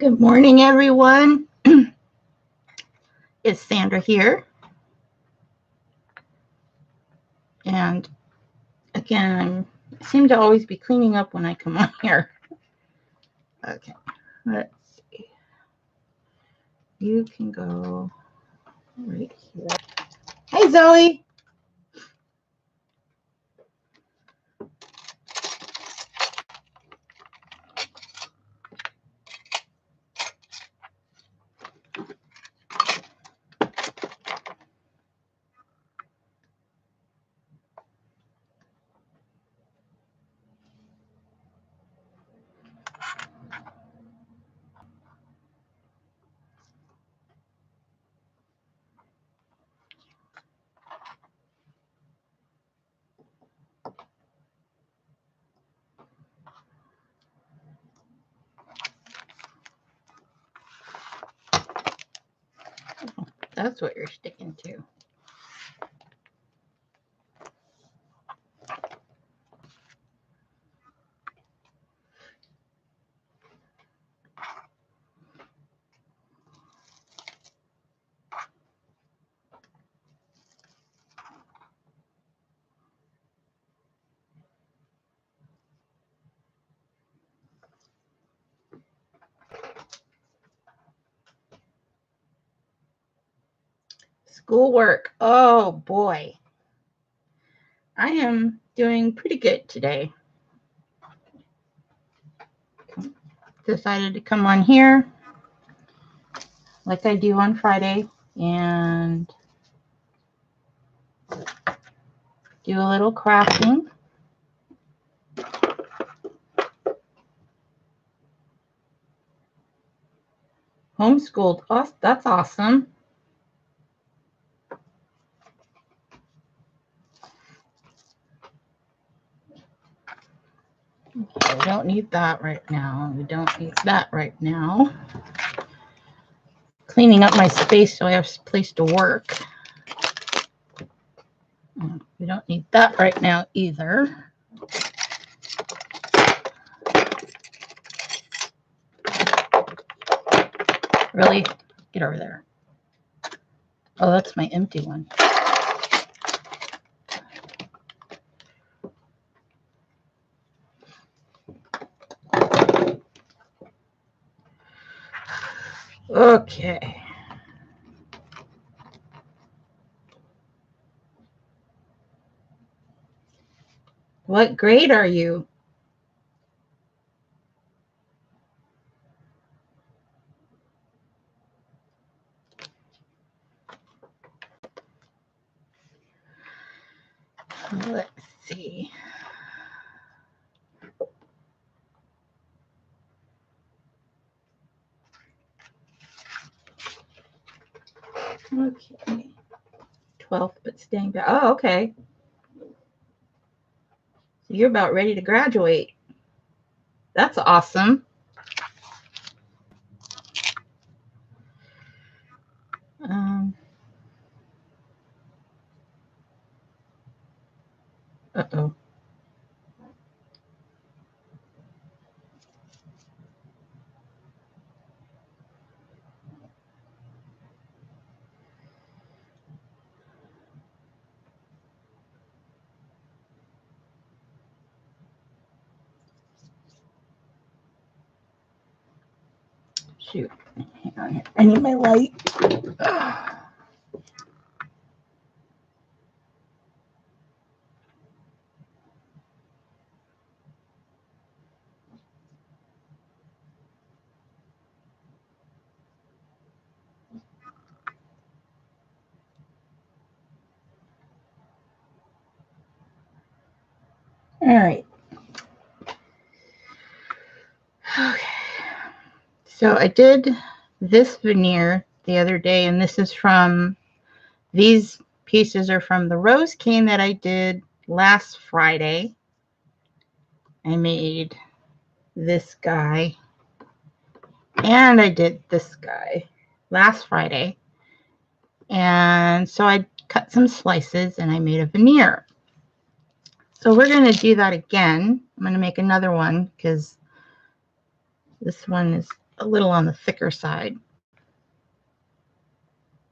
Good morning, everyone. It's Sandra here. And again, I seem to always be cleaning up when I come on here. Okay, let's see. You can go right here. Hey, Zoe. That's what you're sticking to. Schoolwork. Oh, boy. I am doing pretty good today. Decided to come on here like I do on Friday and do a little crafting. Homeschooled. Oh, that's awesome. Okay, we don't need that right now. We don't need that right now. Cleaning up my space so I have a place to work. We don't need that right now either. Really? Get over there. Oh, that's my empty one. Okay. What grade are you? Let's see. Okay. 12th, but staying back. Oh, okay. So you're about ready to graduate. That's awesome. Uh-oh. Shoot. Hang on here. I need my light. All right. Okay. So I did this veneer the other day, and this is from, these pieces are from the rose cane that I did last Friday. I made this guy, and I did this guy last Friday. And so I cut some slices, and I made a veneer. So we're going to do that again. I'm going to make another one because this one is a little on the thicker side.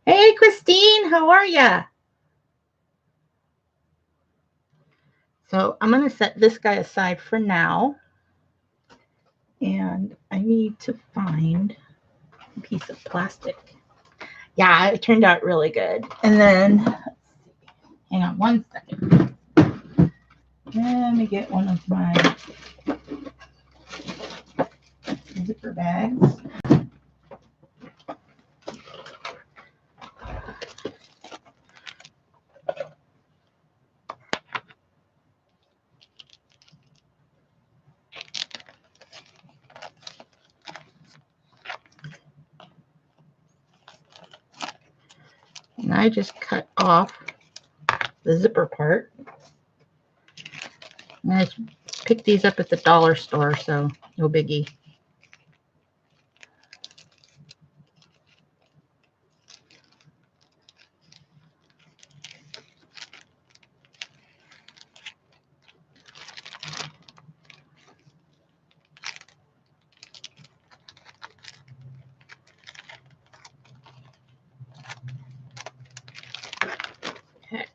Hey, Christine, how are ya? So I'm going to set this guy aside for now. And I need to find a piece of plastic. Yeah, it turned out really good. And then, hang on one second. Let me get one of my zipper bags. And I just cut off the zipper part. And I picked these up at the dollar store, so no biggie. Okay.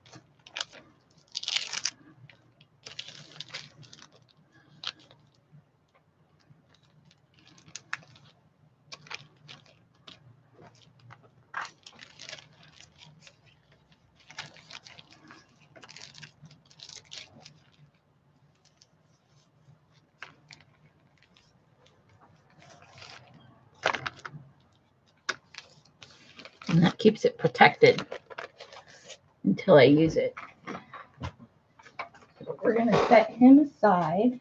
And that keeps it protected until I use it. So we're going to set him aside.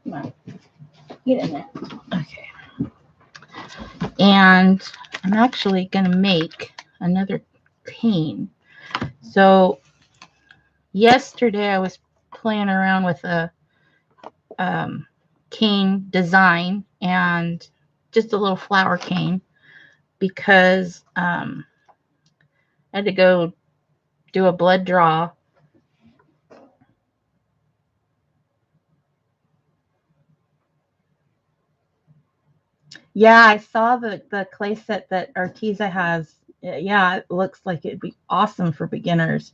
Come on, get in there. Okay. And I'm actually going to make another cane. So yesterday I was playing around with a cane design and just a little flower cane because I had to go do a blood draw. Yeah, I saw the clay set that Arteza has. Yeah, it looks like it'd be awesome for beginners.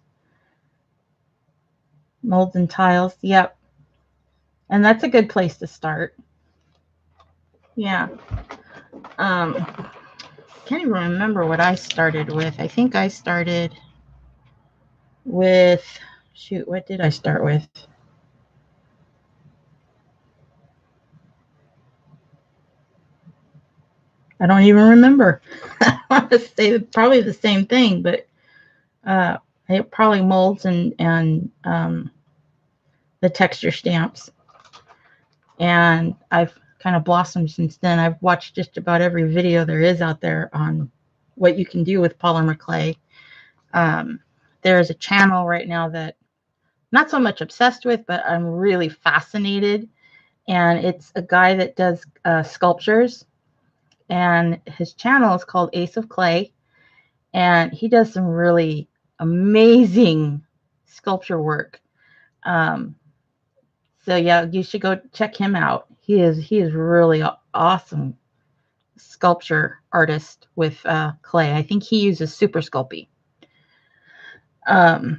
Molds and tiles. Yep. And that's a good place to start. Yeah. Can't even remember what I started with. I think I started with, shoot, what did I start with? I don't even remember. I want to say probably the same thing, but it probably molds and the texture stamps. And I've kind of blossomed since then. I've watched just about every video there is out there on what you can do with polymer clay. There is a channel right now that I'm not so much obsessed with, but I'm really fascinated. And it's a guy that does sculptures. And his channel is called Ace of Clay. And he does some really amazing sculpture work. So yeah, you should go check him out. He is really awesome sculpture artist with clay. I think he uses Super Sculpey. So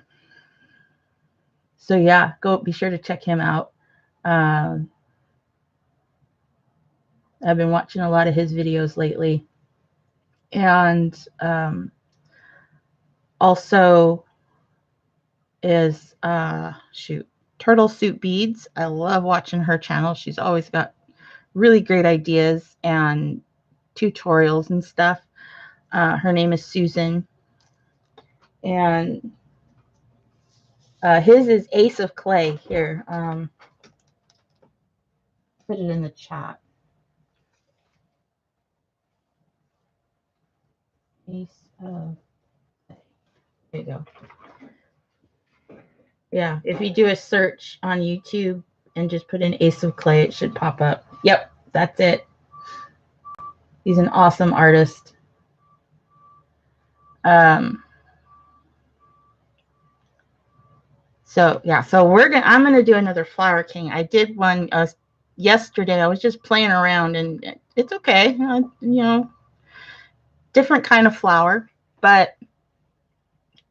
yeah, be sure to check him out. I've been watching a lot of his videos lately. And also is Turtle Soup Beads. I love watching her channel. She's always got really great ideas and tutorials and stuff. Her name is Susan. And his is Ace of Clay. Here, put it in the chat. Ace of Clay. There you go. Yeah, if you do a search on YouTube and just put in Ace of Clay, it should pop up. Yep, that's it. He's an awesome artist. So yeah, so I'm gonna do another flower king. I did one yesterday. I was just playing around, and it's okay. Different kind of flower. But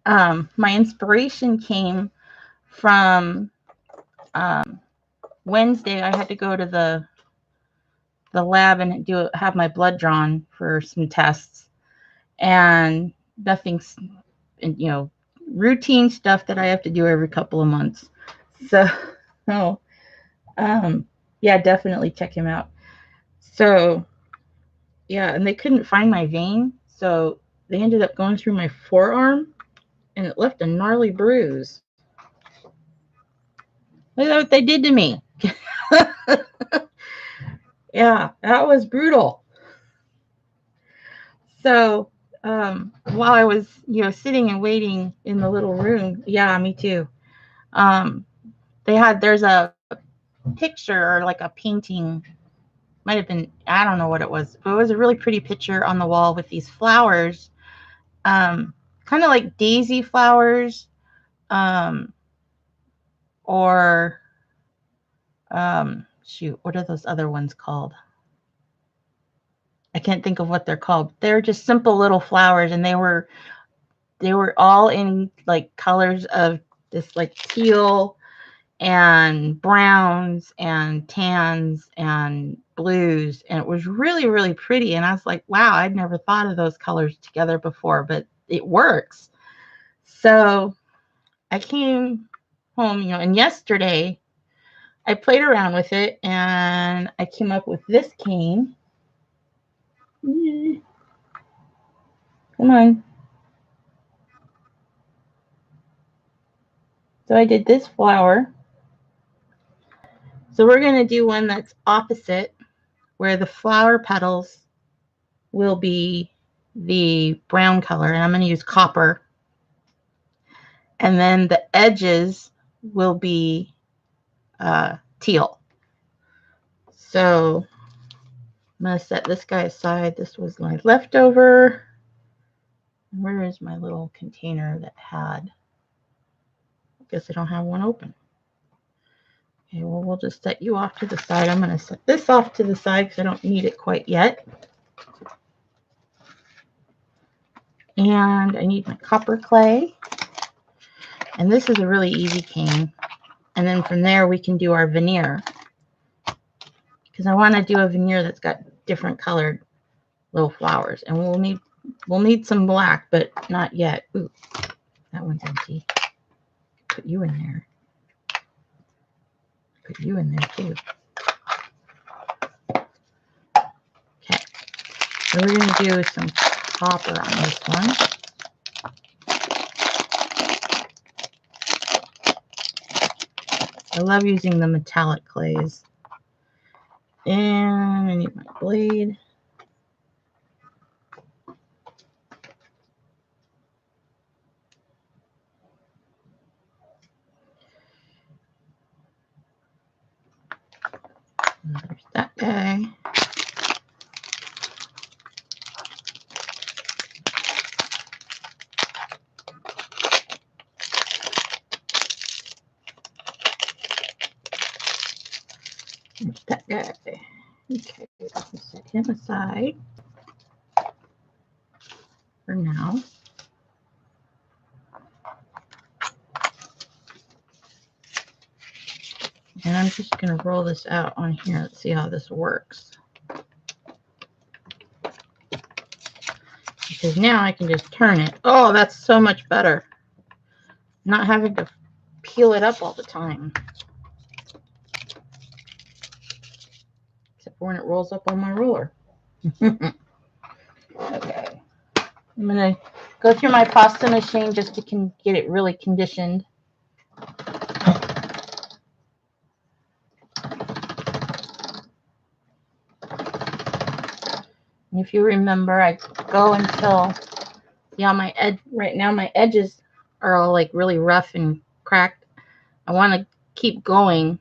my inspiration came from Wednesday. I had to go to the lab and have my blood drawn for some tests, and nothing's, routine stuff that I have to do every couple of months. So, oh, yeah, definitely check him out. So, yeah, and they couldn't find my vein, so they ended up going through my forearm, and it left a gnarly bruise. Look at what they did to me. Yeah, that was brutal. So, while I was, sitting and waiting in the little room, yeah, me too. Um, there's a picture, or like a painting, might have been, I don't know what it was, but it was a really pretty picture on the wall with these flowers, kind of like daisy flowers, or shoot, what are those other ones called? I can't think of what they're called. They're just simple little flowers, and they were all in like colors of this, like teal and browns and tans and blues, and it was really, really pretty. And I was like, wow, I'd never thought of those colors together before, but it works. So I came home, and yesterday I played around with it, and I came up with this cane. Come on. So I did this flower. So we're going to do one that's opposite, where the flower petals will be the brown color, and I'm going to use copper. And then the edges will be teal. So I'm going to set this guy aside. This was my leftover. Where is my little container that had? I guess I don't have one open. Okay, well, we'll just set you off to the side. I'm going to set this off to the side because I don't need it quite yet. And I need my copper clay. And this is a really easy cane. And then from there, we can do our veneer, because I want to do a veneer that's got different colored little flowers. And we'll need some black, but not yet. Ooh, that one's empty. Put you in there. Put you in there too. Okay. So we're going to do some copper on this one. I love using the metallic clays. And I need my blade. There's that guy. There's that guy. Okay, let's set him aside for now. And I'm just going to roll this out on here. Let's see how this works. Because now I can just turn it. Oh, that's so much better. Not having to peel it up all the time. Except for when it rolls up on my roller. Okay. I'm going to go through my pasta machine just to get it really conditioned. And if you remember, I go until, on my edge, right now my edges are all like really rough and cracked. I want to keep going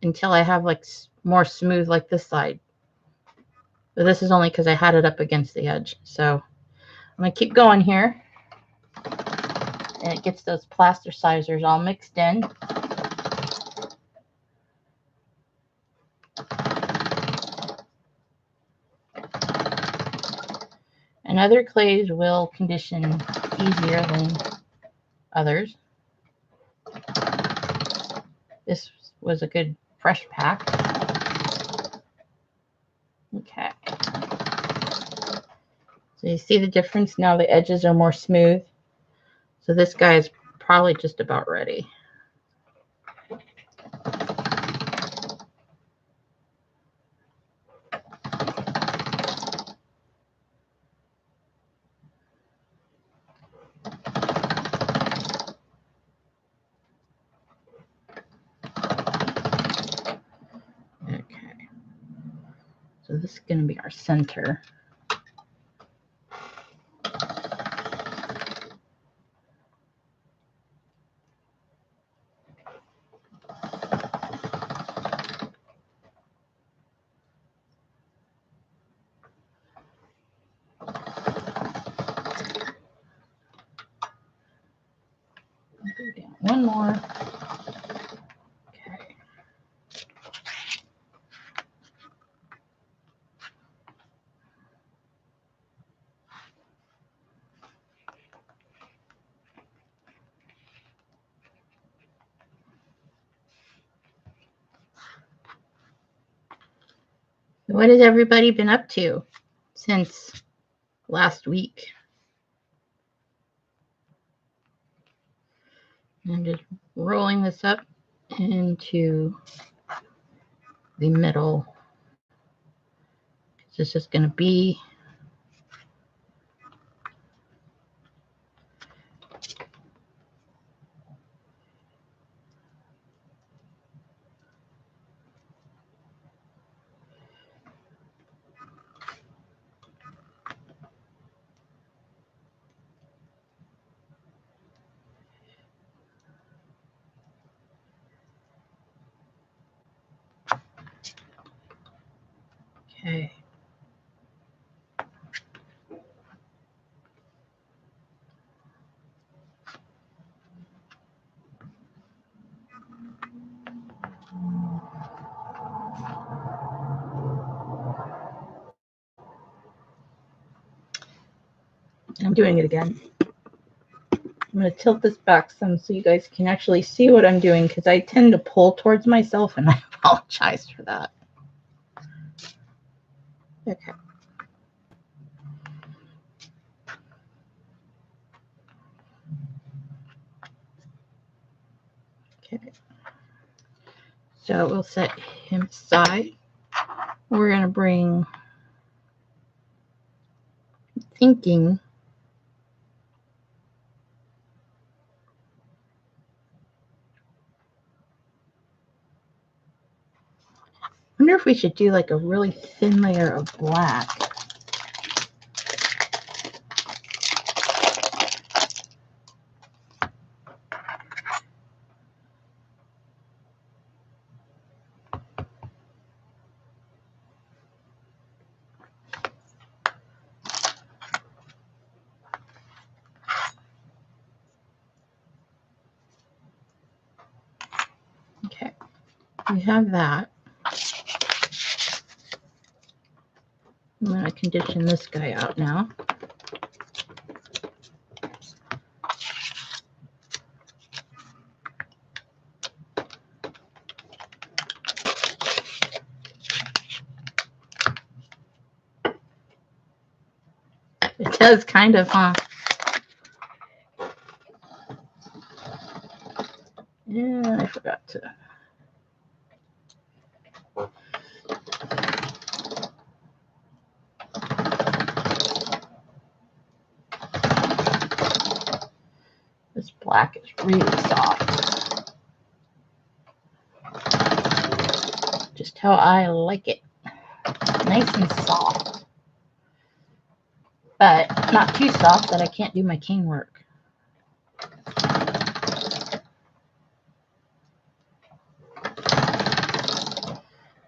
until I have like more smooth like this side. But this is only because I had it up against the edge. So I'm going to keep going here. And it gets those plasticizers all mixed in. And other clays will condition easier than others. This was a good fresh pack. Okay. So you see the difference? Now the edges are more smooth. So this guy is probably just about ready. Okay. So this is going to be our center. One more. Okay. What has everybody been up to since last week? I'm just rolling this up into the middle. This is going to be okay. I'm doing it again. I'm going to tilt this back some so you guys can actually see what I'm doing, because I tend to pull towards myself, and I apologize for that. Okay. Okay. So we'll set him aside. We're going to bring thinking. I wonder if we should do like a really thin layer of black. Okay, we have that. I'm going to condition this guy out now. It does kind of, huh? Yeah, I forgot to. This black is really soft. Just how I like it. Nice and soft. But not too soft that I can't do my cane work.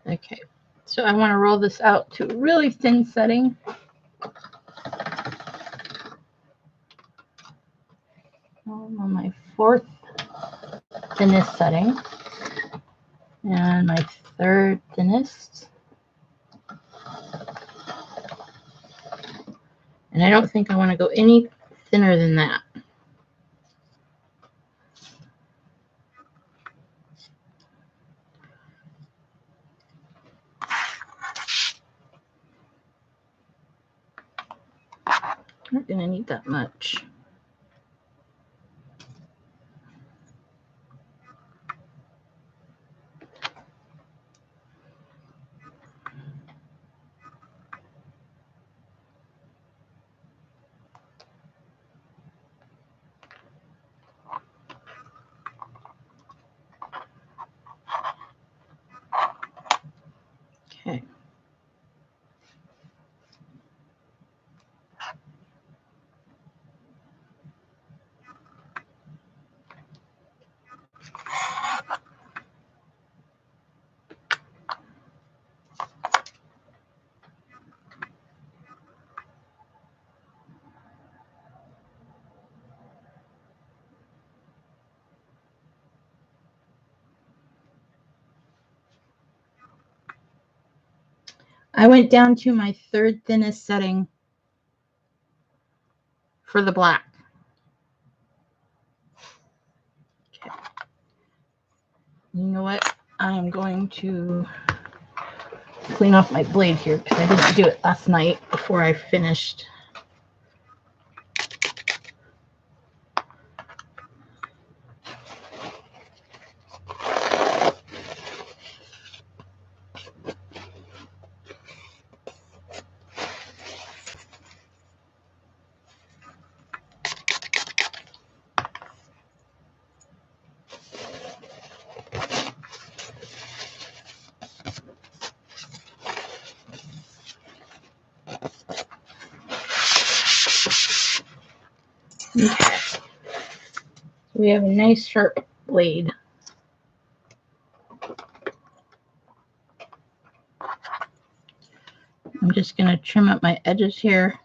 Okay, so I want to roll this out to a really thin setting. I'm on my 4th thinnest setting and my 3rd thinnest. And I don't think I want to go any thinner than that. Not going to need that much. Okay. I went down to my third thinnest setting for the black. Okay. You know what? I'm going to clean off my blade here because I didn't do it last night before I finished. Okay. We have a nice sharp blade. I'm just going to trim up my edges here.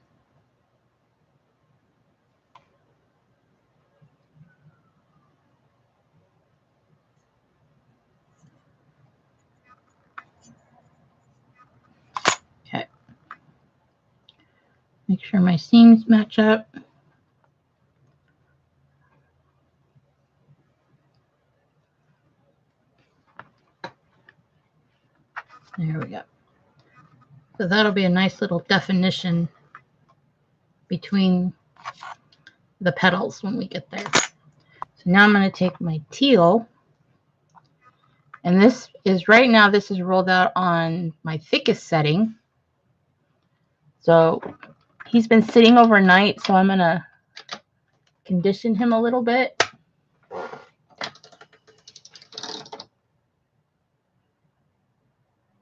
Okay. Make sure my seams match up. There we go. So that'll be a nice little definition between the petals when we get there. So now I'm going to take my teal, and this is right now, this is rolled out on my thickest setting. So he's been sitting overnight, so I'm going to condition him a little bit.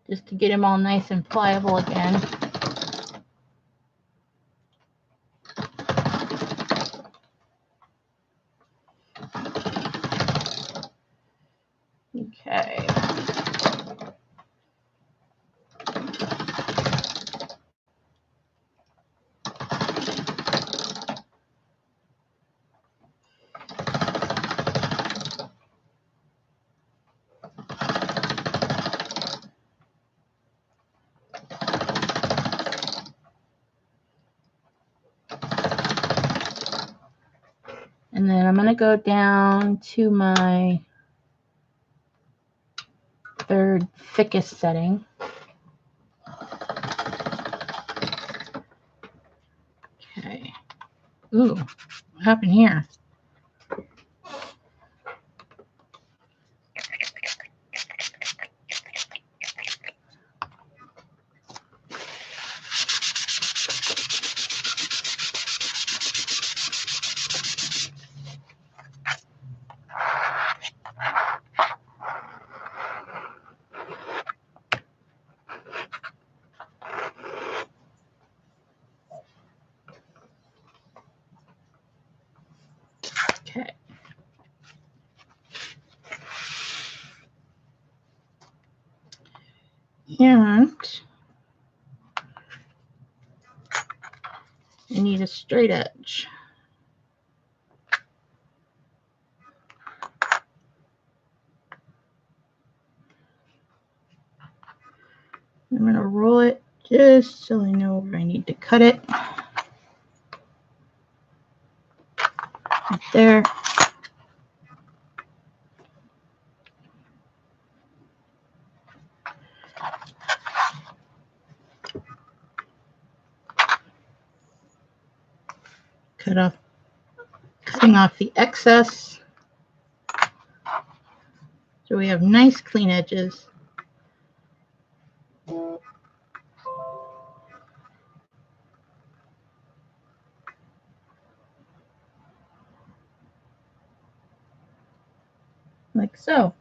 Just to get him all nice and pliable again. Okay. And then I'm going to go down to my third thickest setting. Okay. Ooh, what happened here? Okay. And I need a straight edge. I'm going to roll it just so I know where I need to cut it. right there. Cutting off the excess. So we have nice clean edges. Like so.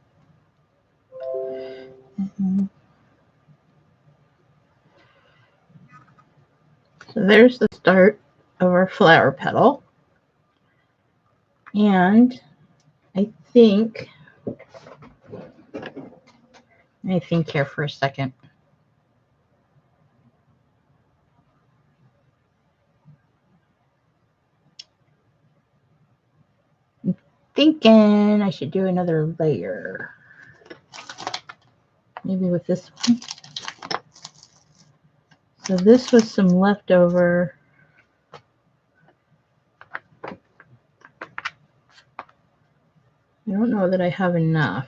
So there's the start of our flower petal. And I think, let me think here for a second. I'm thinking I should do another layer. Maybe with this one. So this was some leftover. I don't know that I have enough.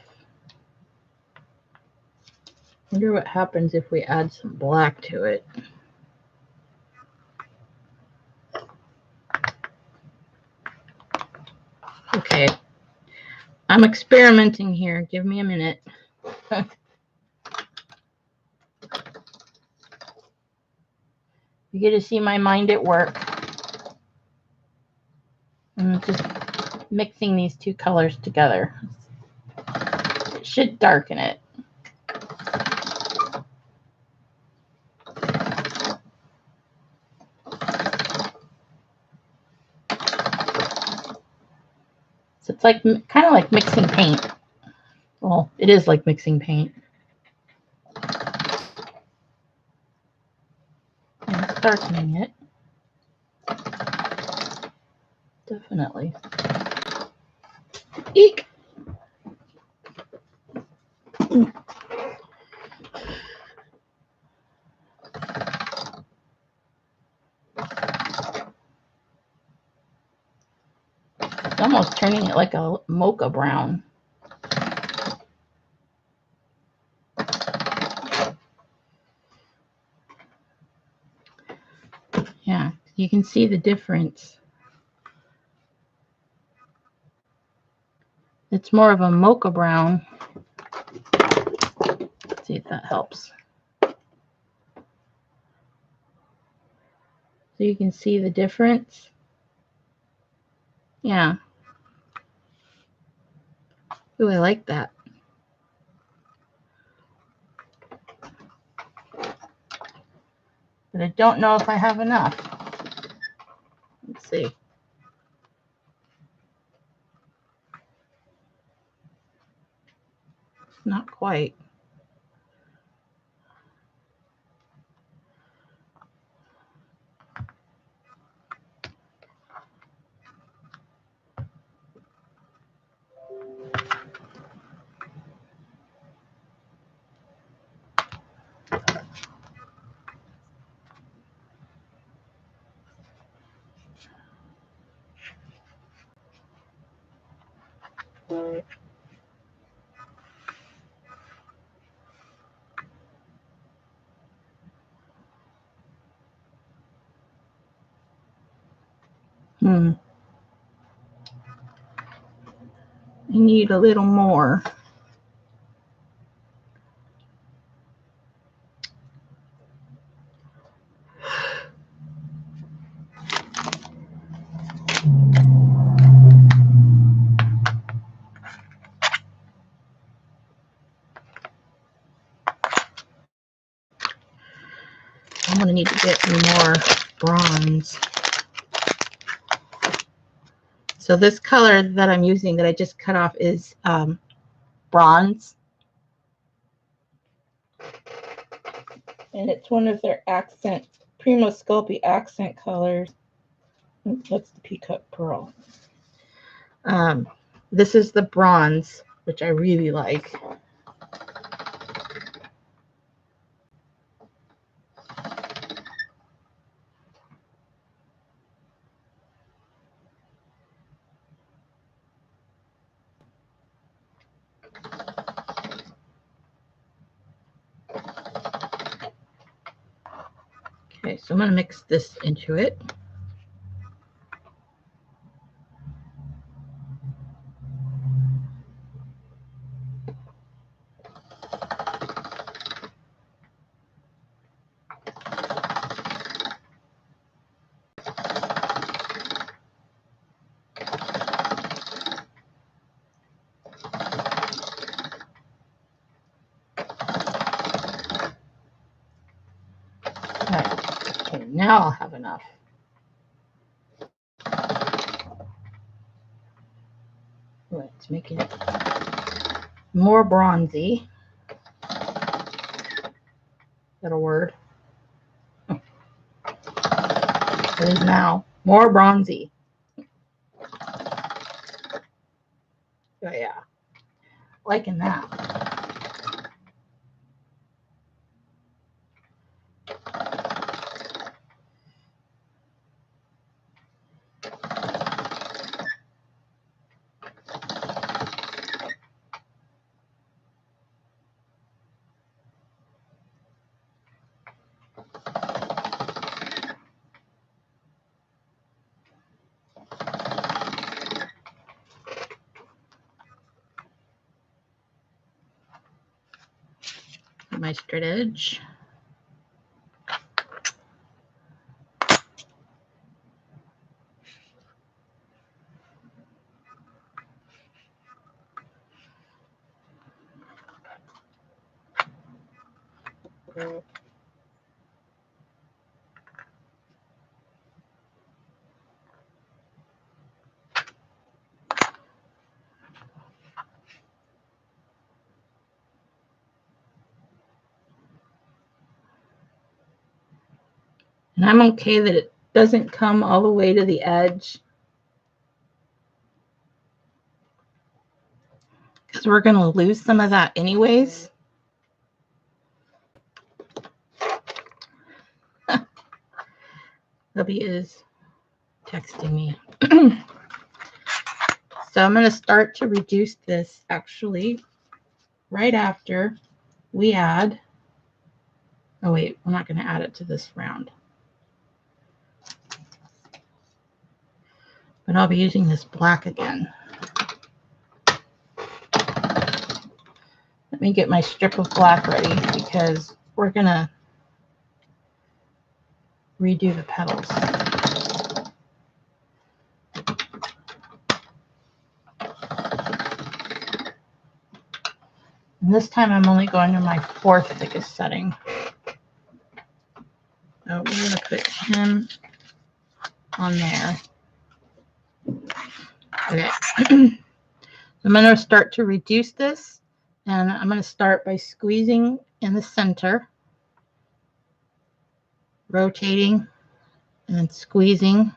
I wonder what happens if we add some black to it. Okay, I'm experimenting here. Give me a minute. You get to see my mind at work. I'm just mixing these two colors together. It should darken it. So it's like kind of like mixing paint. Well, it is like mixing paint. And it's darkening it. Definitely. Eek! It's almost turning it like a mocha brown. Yeah, you can see the difference. It's more of a mocha brown. Let's see if that helps. So you can see the difference. Yeah. Ooh, I like that. But I don't know if I have enough. Let's see. Not quite. I need a little more. I'm going to need to get more bronze. So this color that I'm using that I just cut off is bronze. And it's one of their accent, Primo Sculpey accent colors. That's the Peacock Pearl. This is the bronze, which I really like. Okay, so I'm going to mix this into it. Okay, now I'll have enough. Let's make it more bronzy. Is that a word? Oh. It is now more bronzy. Oh yeah, liking that. My straight edge. And I'm okay that it doesn't come all the way to the edge, because we're going to lose some of that anyways. Hubby is texting me. So I'm going to start to reduce this actually right after we add. Oh wait, we're not going to add it to this round. But I'll be using this black again. Let me get my strip of black ready because we're going to redo the petals. And this time I'm only going to my 4th thickest setting. So we're going to put him on there. Okay. I'm going to start to reduce this, and I'm going to start by squeezing in the center, rotating, and then squeezing.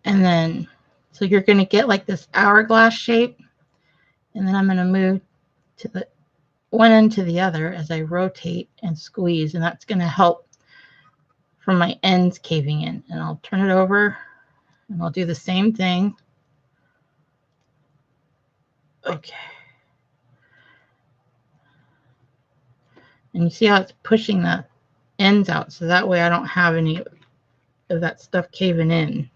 And then, so you're going to get like this hourglass shape, and then I'm going to move to the one end to the other as I rotate and squeeze, and that's going to help from my ends caving in. And I'll turn it over, and I'll do the same thing. Okay. And you see how it's pushing the ends out, so that way I don't have any of that stuff caving in.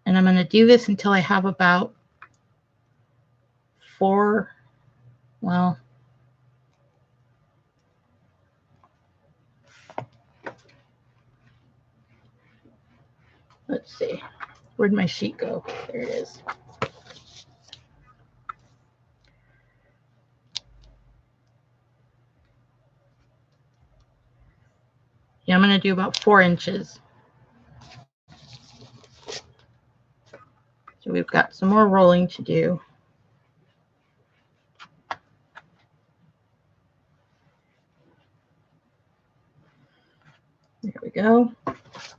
And I'm going to do this until I have about 4, well, let's see. Where'd my sheet go? There it is. Yeah, I'm going to do about 4 inches. So we've got some more rolling to do. There we go.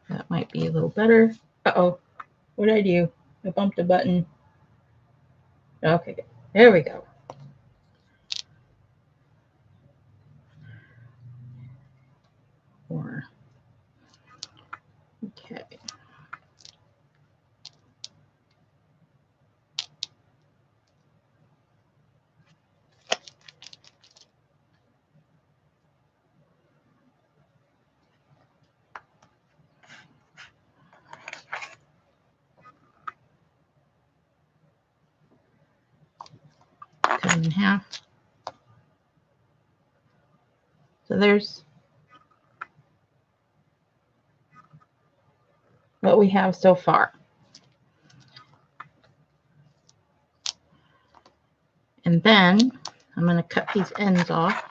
That might be a little better. Uh-oh. What did I do? I bumped a button. Okay, there we go. More. Okay. in half. So there's what we have so far. And then I'm going to cut these ends off.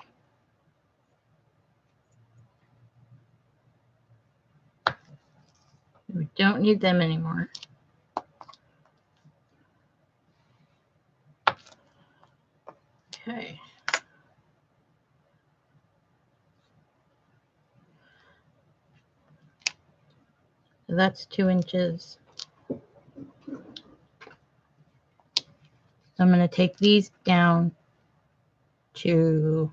We don't need them anymore. Okay. So that's 2 inches. So I'm going to take these down to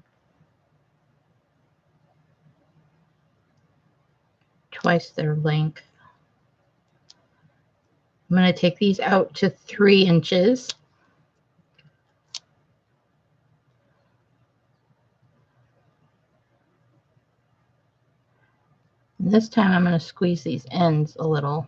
twice their length. I'm going to take these out to 3 inches. And this time I'm going to squeeze these ends a little.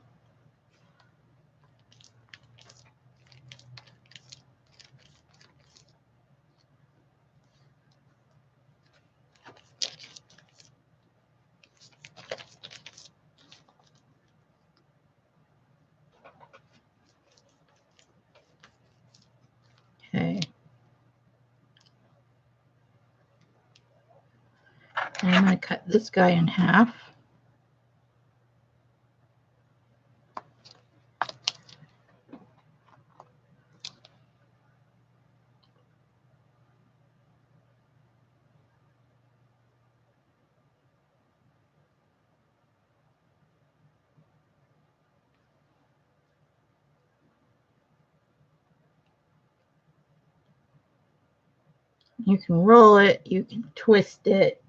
Okay. And I'm going to cut this guy in half. You can roll it, you can twist it.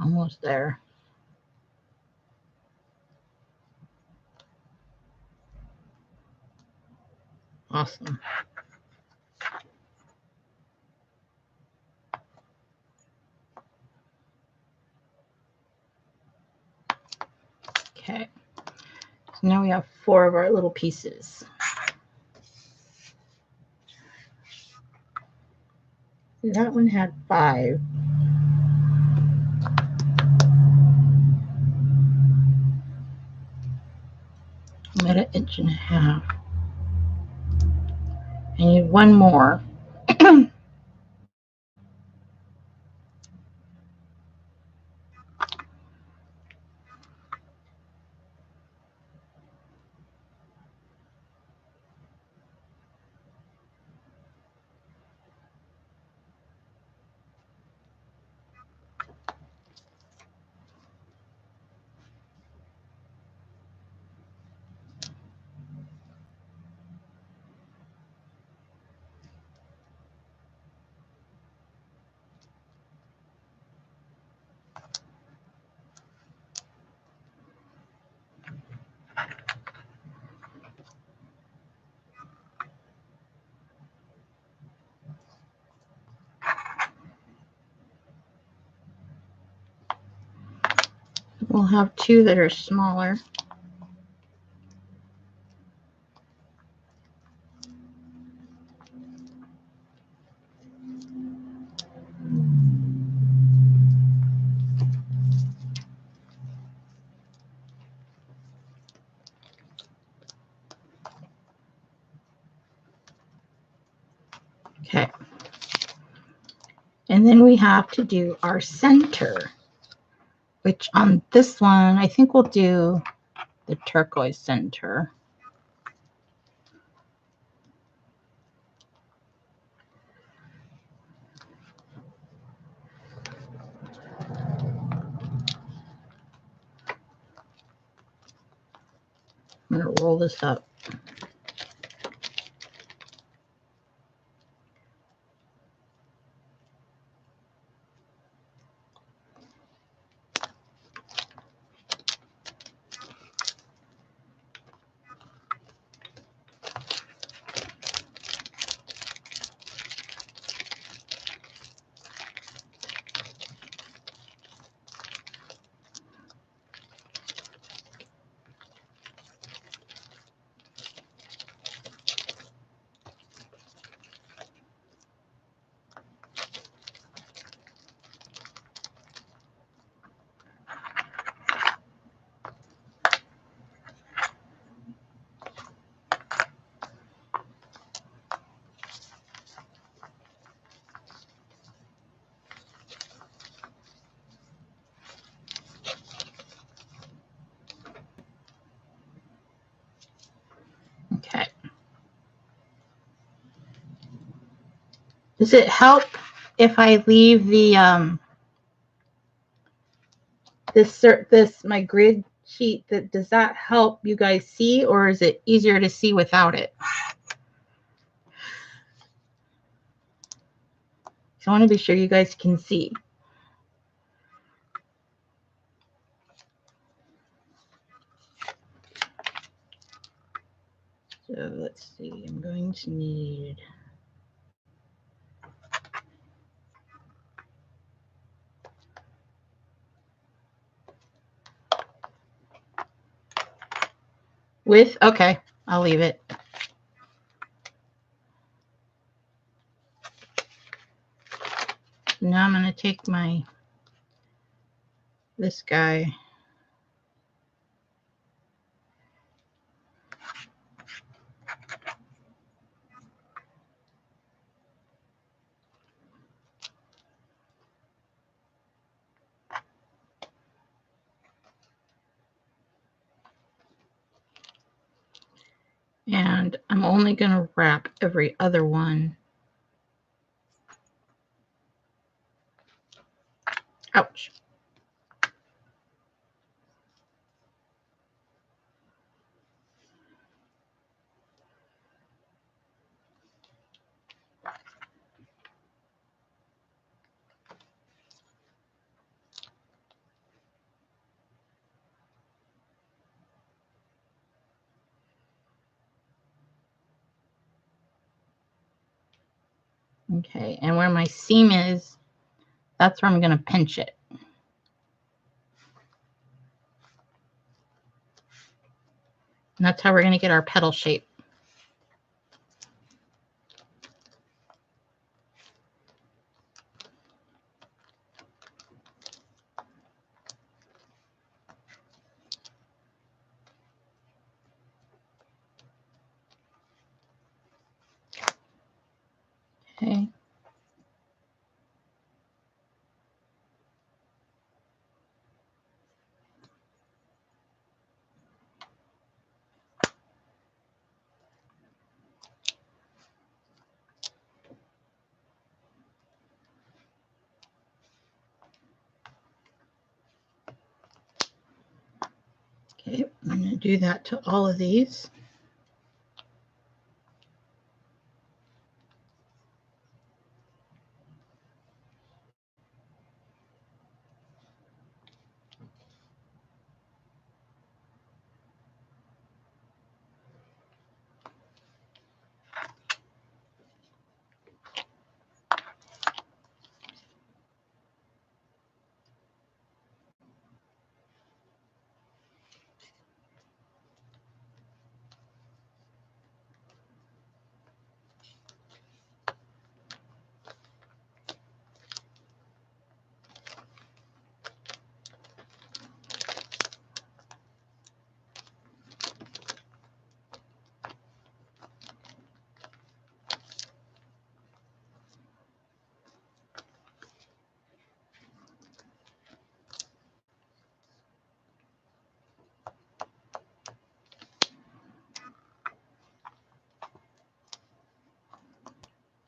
Almost there. Awesome. Okay. So now we have 4 of our little pieces. That one had 5. I'm at 1.5 inches. I need 1 more. We'll have 2 that are smaller. Okay. And then we have to do our center, which on this one, I think we'll do the turquoise center. I'm going to roll this up. Does it help if I leave the this my grid sheet? Does that help you guys see, or is it easier to see without it? So I want to be sure you guys can see. So let's see, I'm going to need width. Okay, I'll leave it. Now I'm going to take this guy. And I'm only going to wrap every other one. Ouch. Okay, and where my seam is, that's where I'm going to pinch it. And that's how we're going to get our petal shape. Okay. Okay, I'm going to do that to all of these.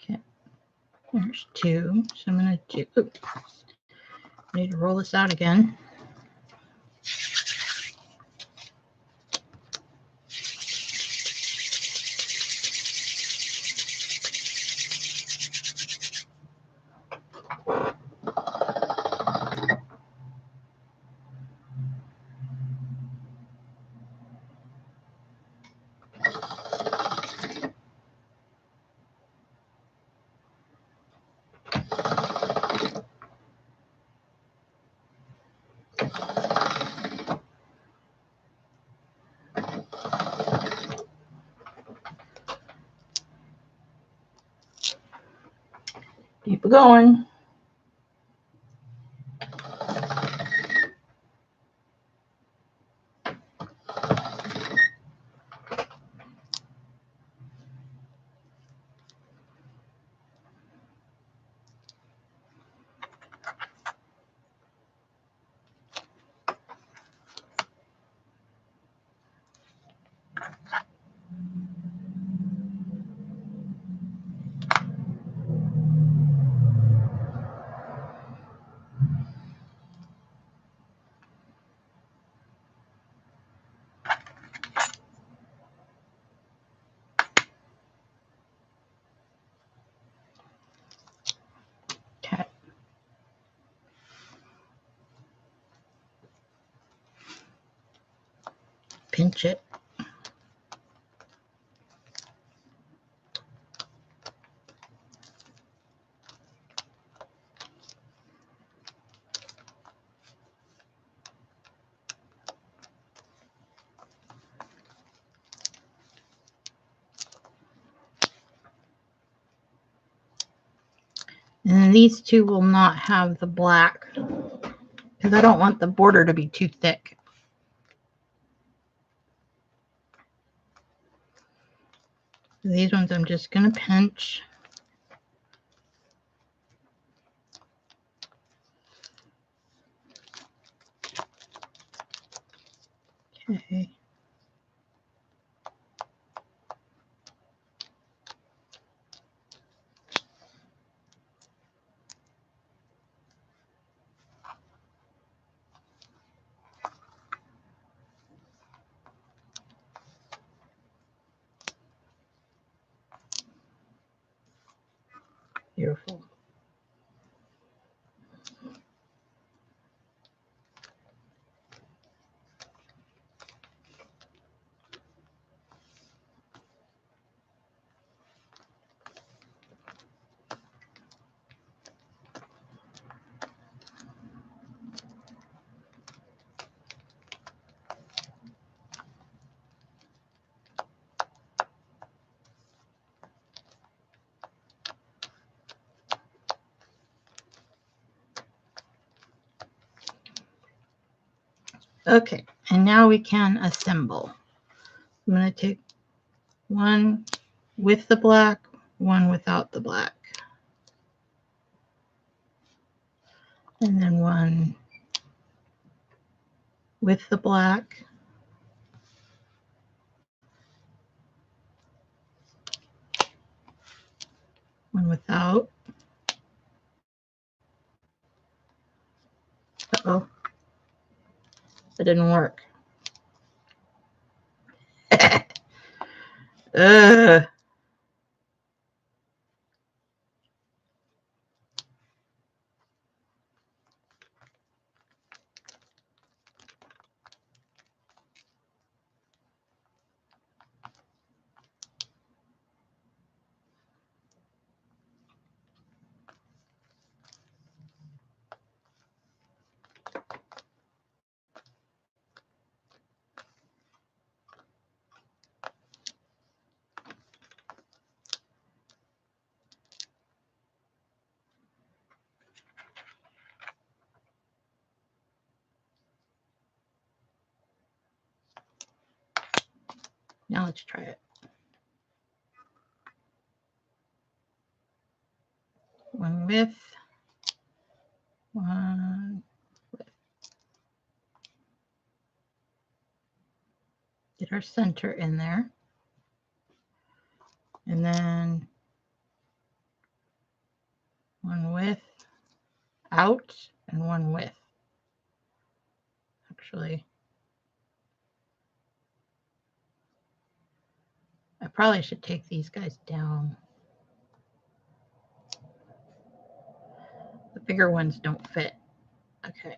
Okay, there's two. So I'm going to do, oops, I need to roll this out again. Keep it going. pinch it. And then these two will not have the black because I don't want the border to be too thick. These ones I'm just going to pinch. Okay. Beautiful. Okay, and now we can assemble. I'm going to take one with the black, one without the black, and then one with the black, one without. Uh-oh, that didn't work. Ugh. Now let's try it. One with, one with. Get our center in there. And then one with, out, and one with. Actually, I probably should take these guys down. The bigger ones don't fit. Okay.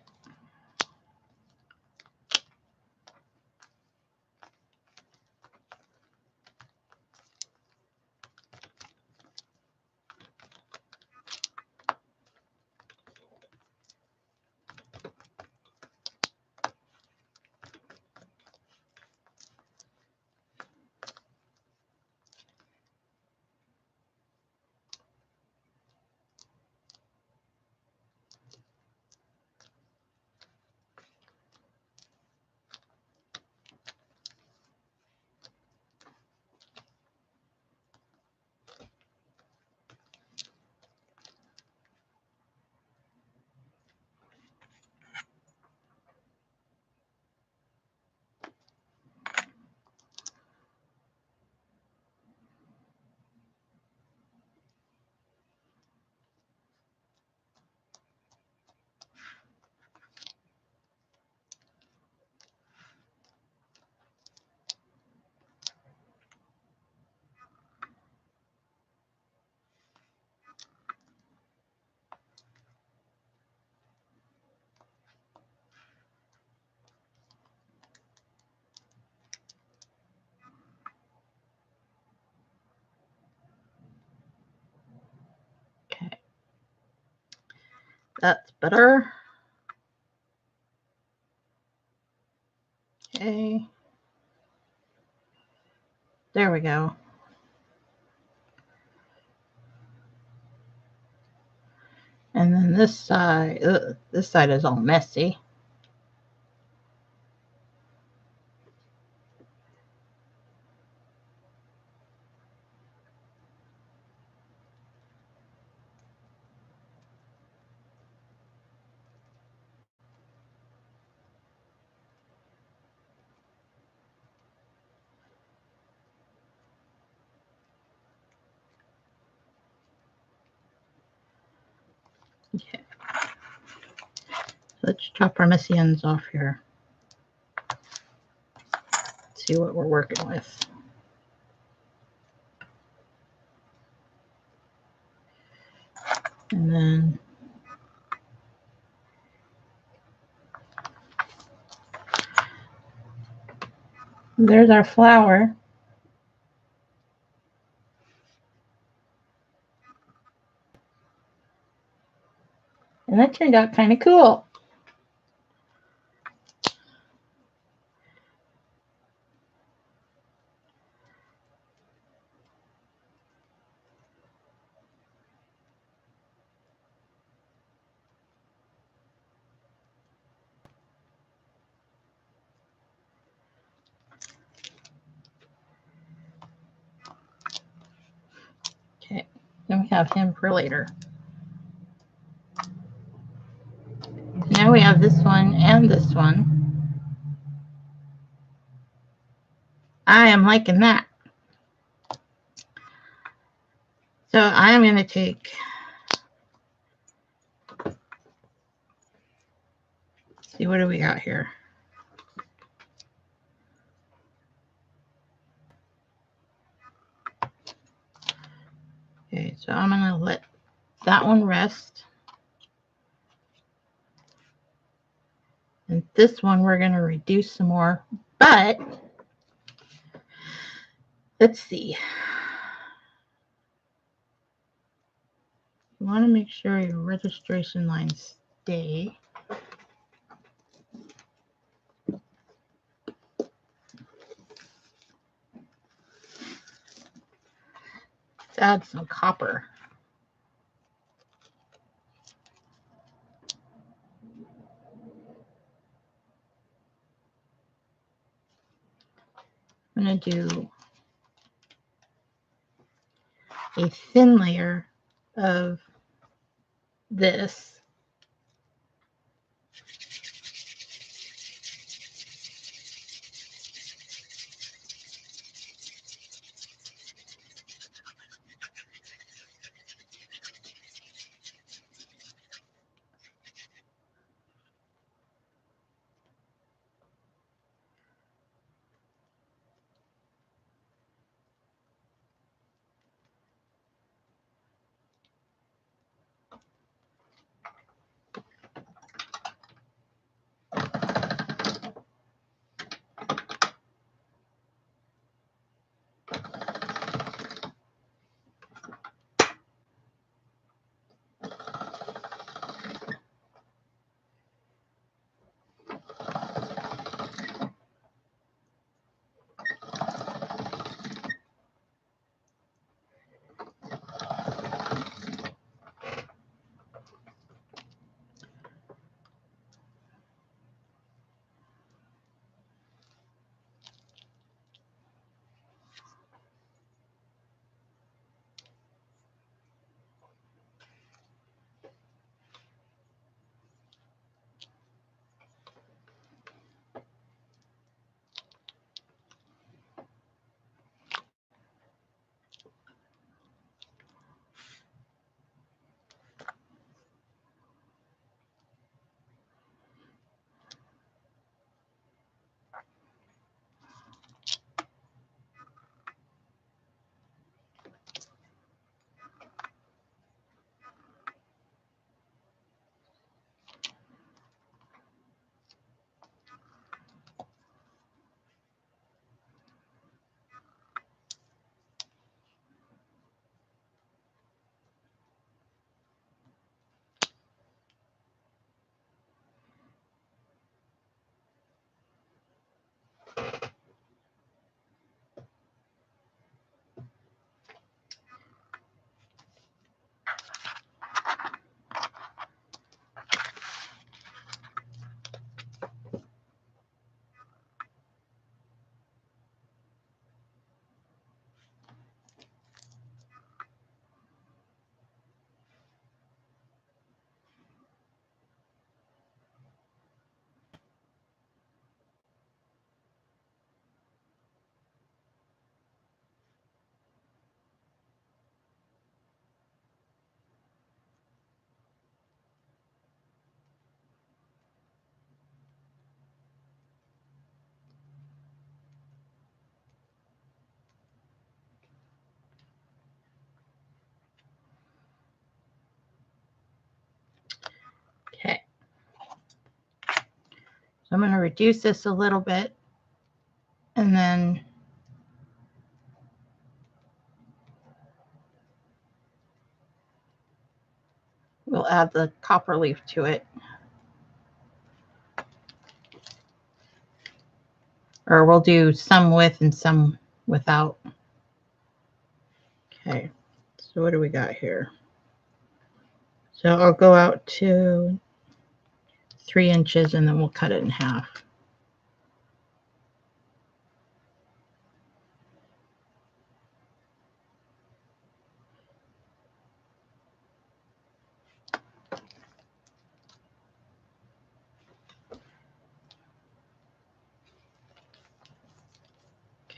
That's better. Okay. There we go. And then this side is all messy. Okay. Let's chop our messy ends off here. See what we're working with. And then there's our flower. And that turned out kind of cool. Okay, then we have him for later. Now we have this one and this one. I am liking that. So I'm going to take, see, what do we got here? Okay, so I'm going to let that one rest. And this one we're going to reduce some more, but let's see. You want to make sure your registration lines stay. Let's add some copper. I'm going to do a thin layer of this. I'm going to reduce this a little bit, and then we'll add the copper leaf to it. Or we'll do some with and some without. Okay, so what do we got here? So I'll go out to 3 inches and then we'll cut it in half.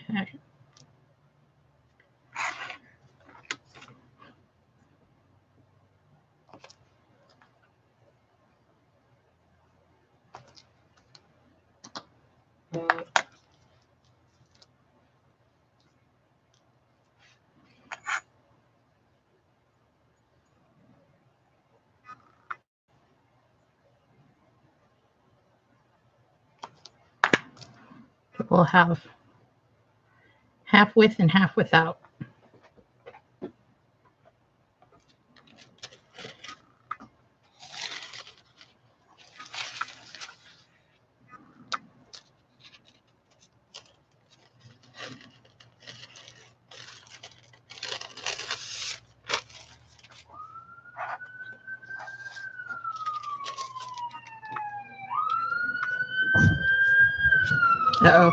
Okay. We'll have half with and half without. Uh-oh.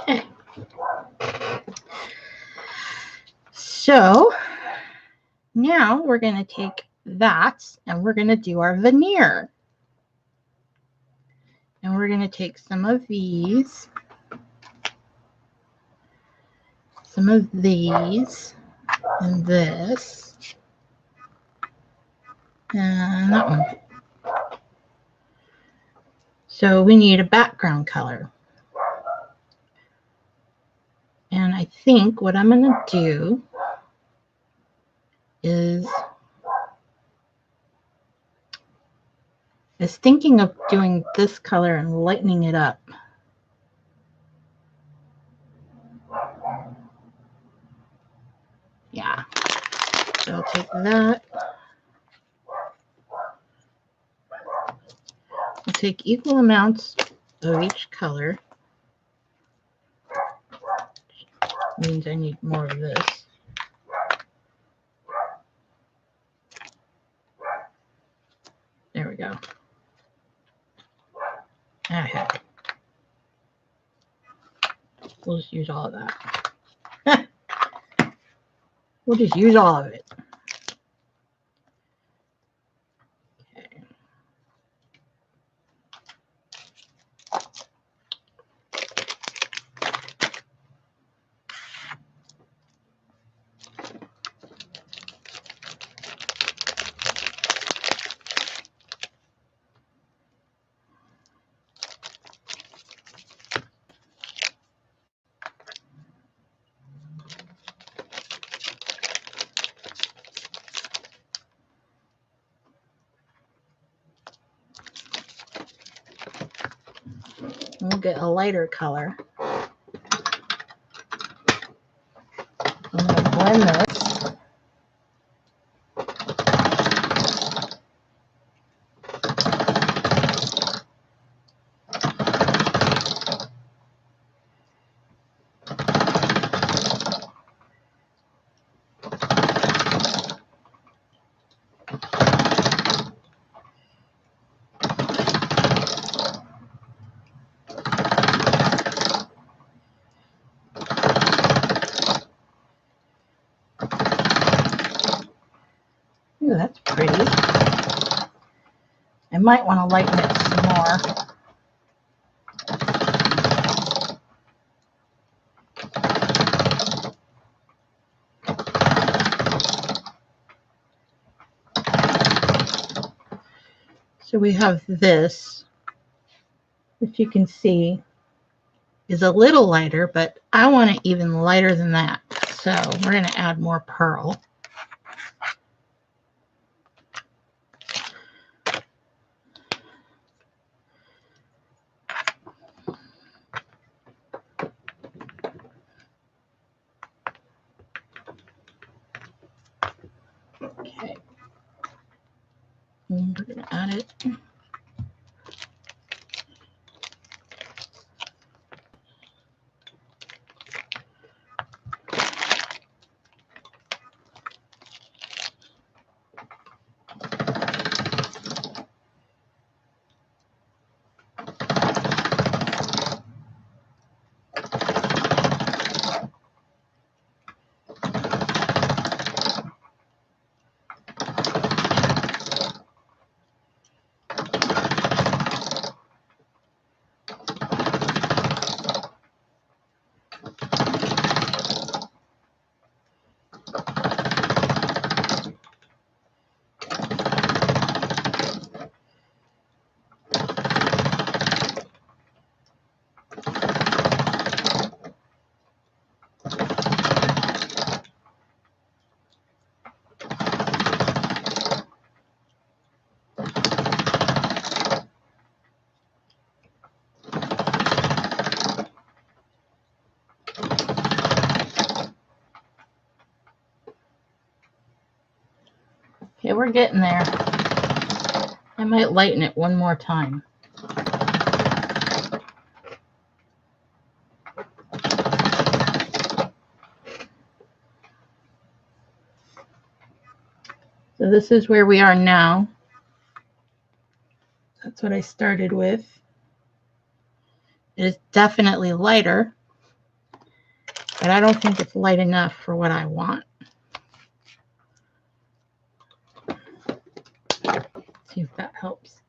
Okay. So now we're going to take that and we're going to do our veneer. And we're going to take some of these, and this, and that one. So we need a background color. And I think what I'm going to do is thinking of doing this color and lightening it up. Yeah. So I'll take that. I'll take equal amounts of each color. Means I need more of this. There we go. Ah, heck. We'll just use all of that. We'll just use all of it. Okay. We'll get a lighter color. I'm going to blend Ooh, that's pretty. I might want to lighten it some more. So we have this, which you can see is a little lighter, but I want it even lighter than that. So we're going to add more pearl. Okay. And we're going to add it. Okay, we're getting there. I might lighten it one more time. So this is where we are now. That's what I started with. It is definitely lighter, but I don't think it's light enough for what I want. See if that helps.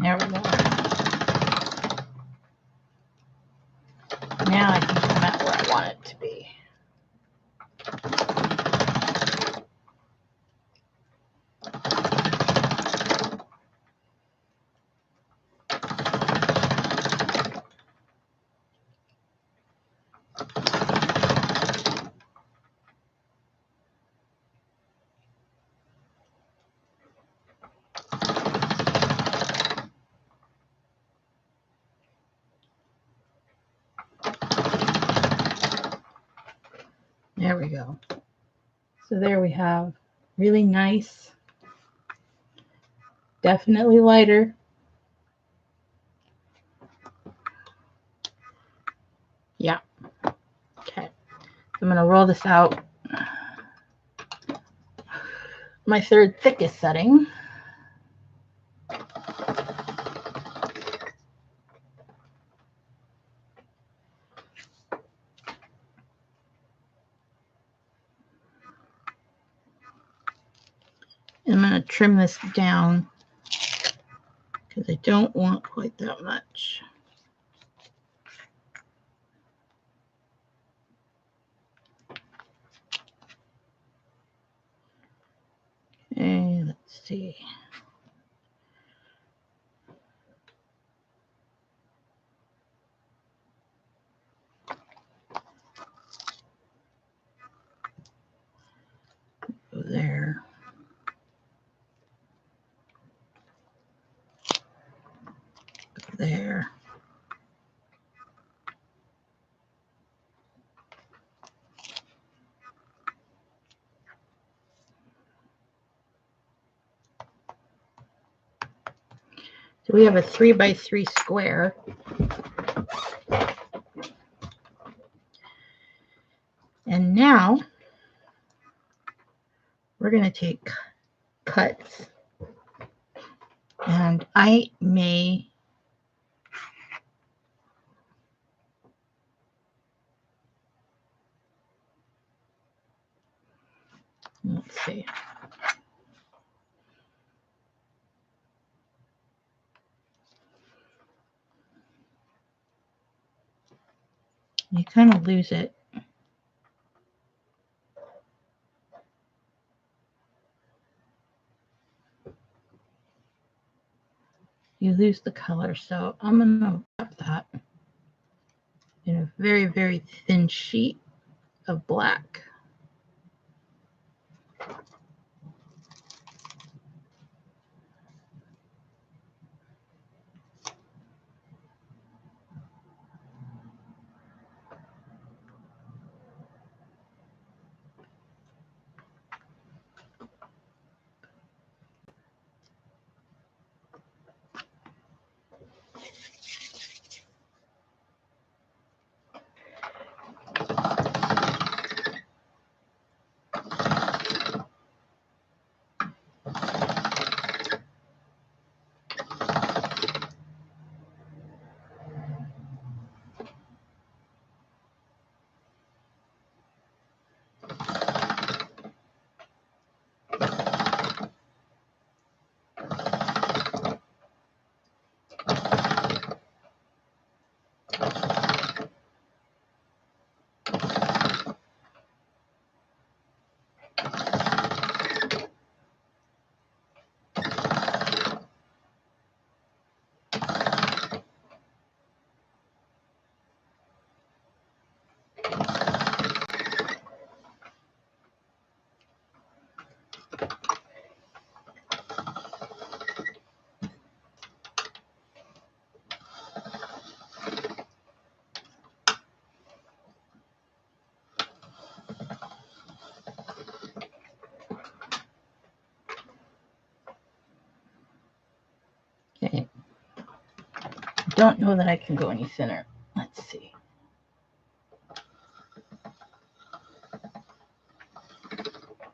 There we go. Now I can come out where I want it to be. There we go. So there we have really nice, definitely lighter. Yeah. Okay. So I'm going to roll this out. My third thickest setting. I'm going to trim this down because I don't want quite that much. Okay, let's see. Go there. Go there. So we have a 3x3 square. And now we're going to take cuts. And I may let's see. You kind of lose it. You lose the color. So I'm going to wrap that in a very, very thin sheet of black. Okay. Don't know that I can go any thinner. Let's see.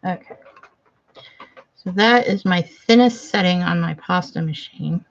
Okay. So that is my thinnest setting on my pasta machine.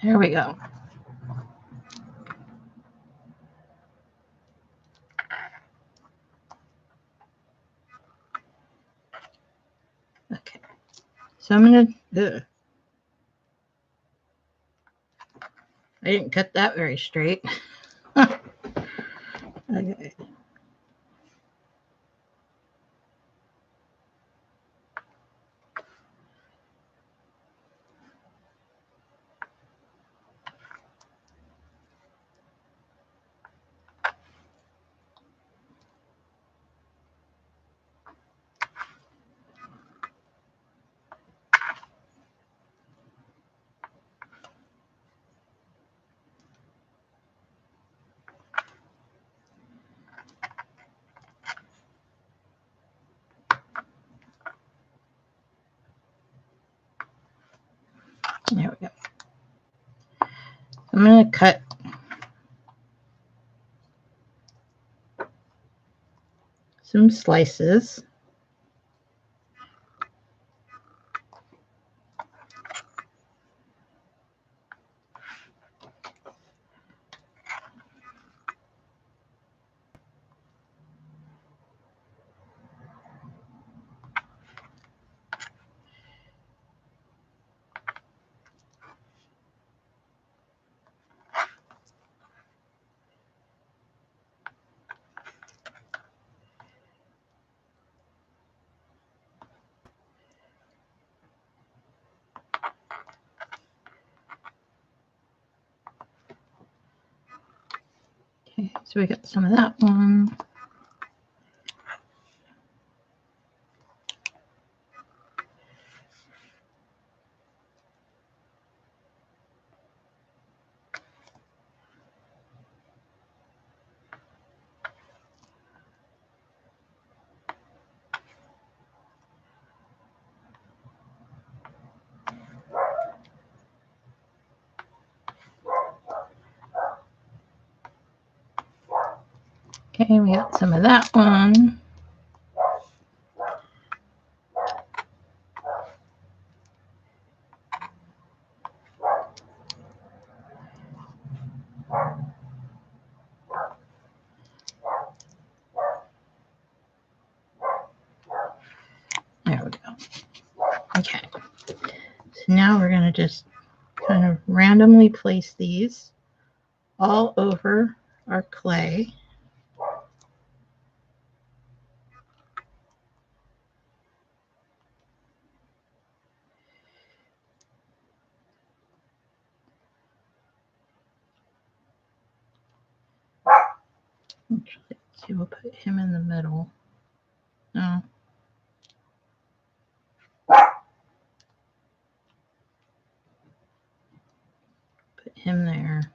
There we go. Okay. So I'm going to... I didn't cut that very straight. Okay. There we go. I'm going to cut some slices. Okay, so we got some of that one. Okay, we got some of that one. There we go. Okay. So now we're going to just kind of randomly place these all over our clay. Actually, let's see, we'll put him in the middle. No. Put him there.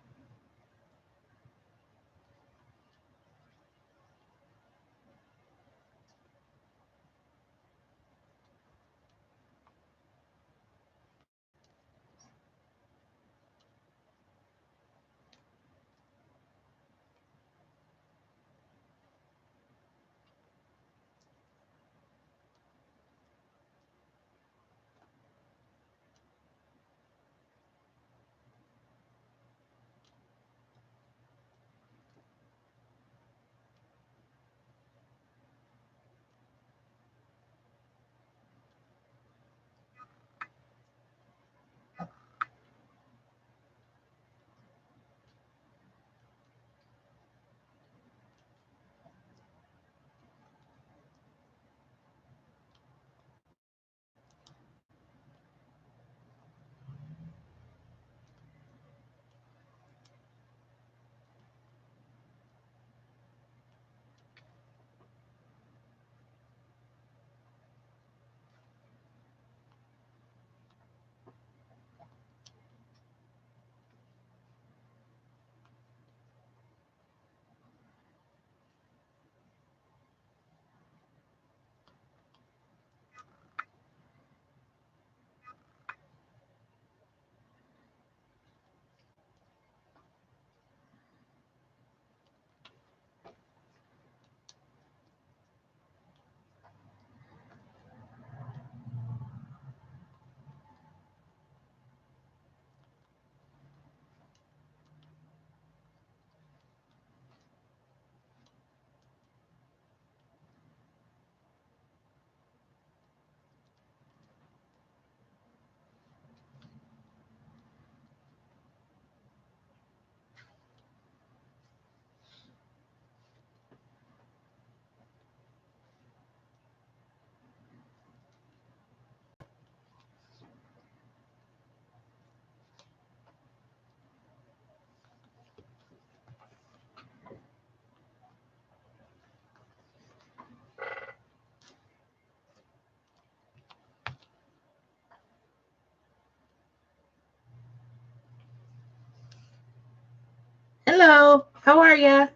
How are ya?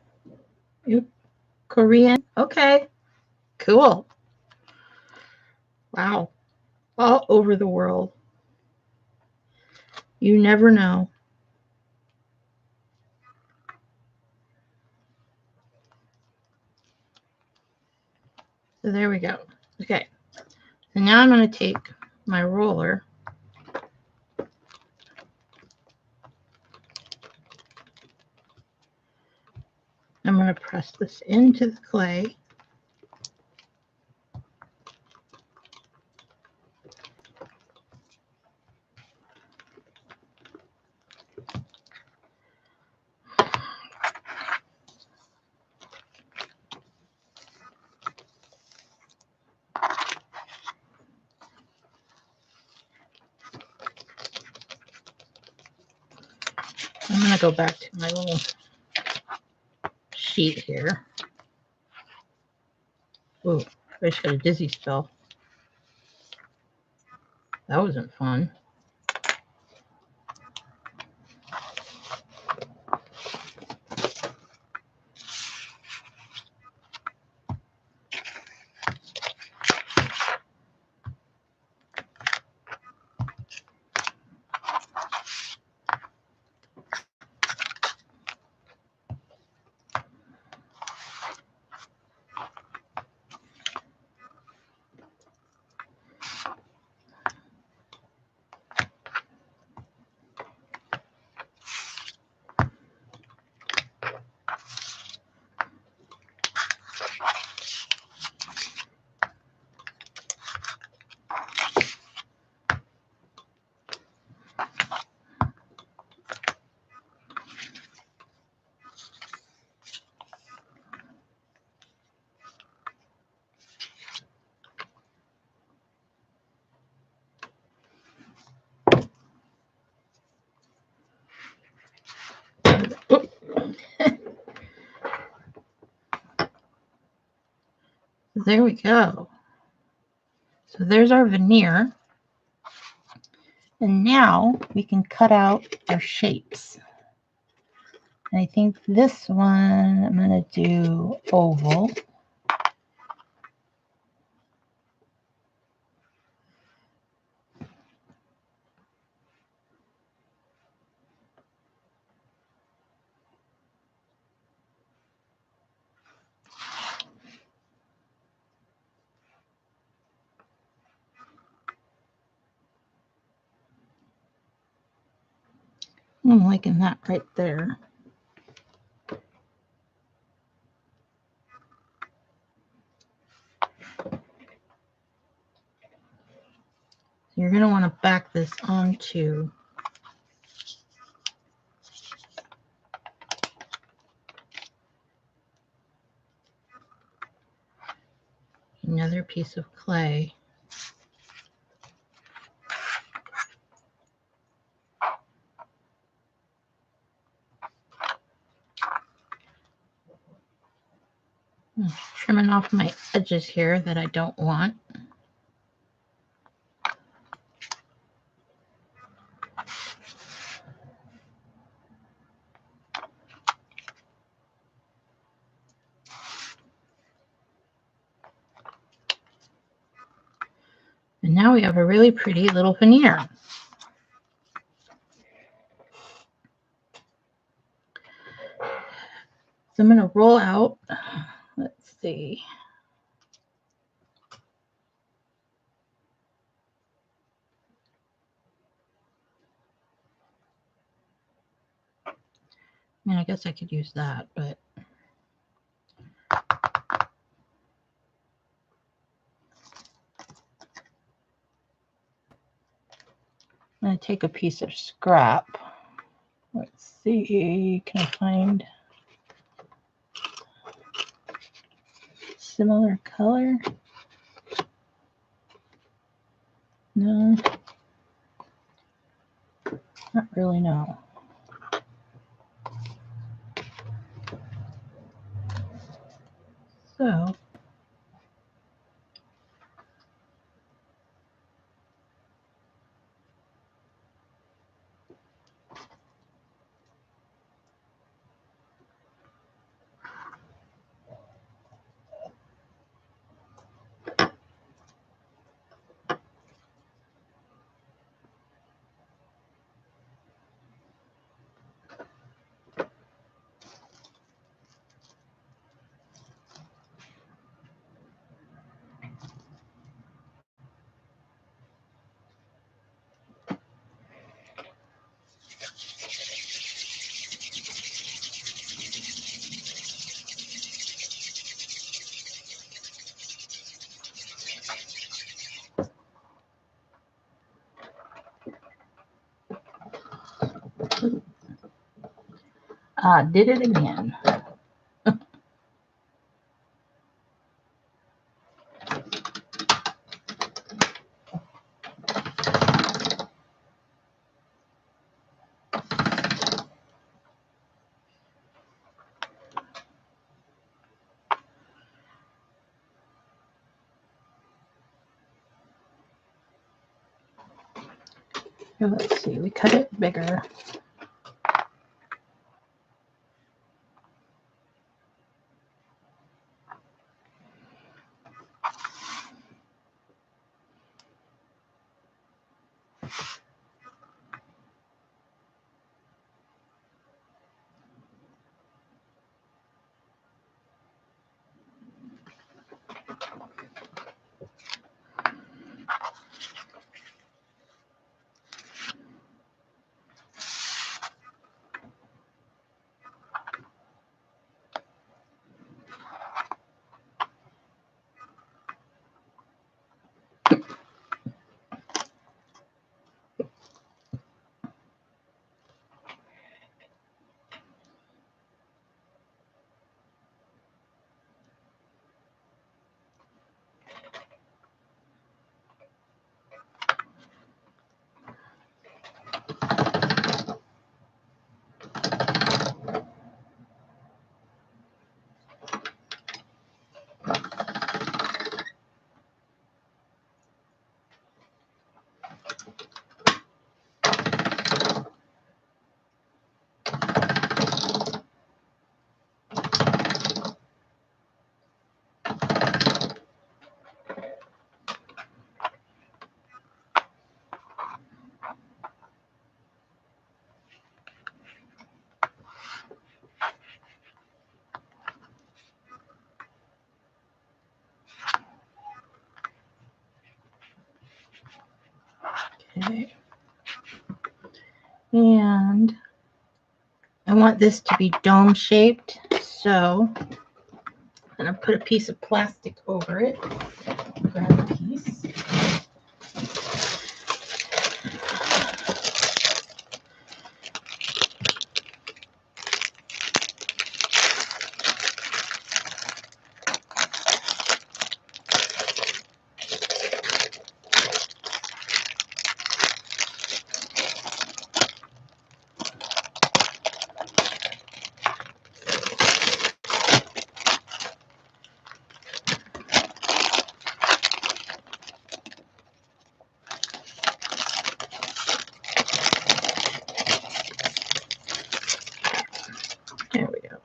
You Korean? Okay. Cool. Wow. All over the world. You never know. So there we go. Okay. So now I'm going to take my roller. I'm going to press this into the clay. I'm going to go back to my little sheet here. Ooh, I just got a dizzy spell. That wasn't fun. There we go. So there's our veneer. And now we can cut out our shapes. And I think this one I'm going to do oval. I'm liking that right there. You're going to want to back this onto another piece of clay. I'm trimming off my edges here that I don't want. And now we have a really pretty little veneer. So I'm going to roll out, let's see. I mean, I guess I could use that, but I'm going to take a piece of scrap. Let's see, can I find similar color? No, not really, no. So Did it again. Here, let's see, we cut it bigger. Okay. And I want this to be dome shaped, so I'm going to put a piece of plastic over it. Grab a piece. There we go.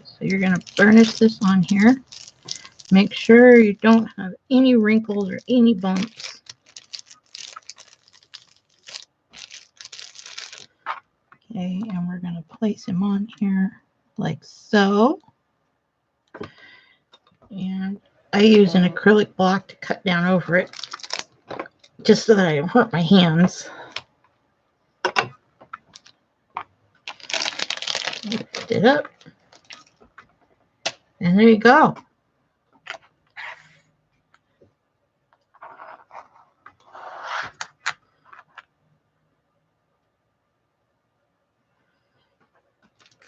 So you're going to burnish this on here. Make sure you don't have any wrinkles or any bumps. Okay, and we're going to place him on here like so. And I use an acrylic block to cut down over it, just so that I don't hurt my hands. Lift it up. And there you go.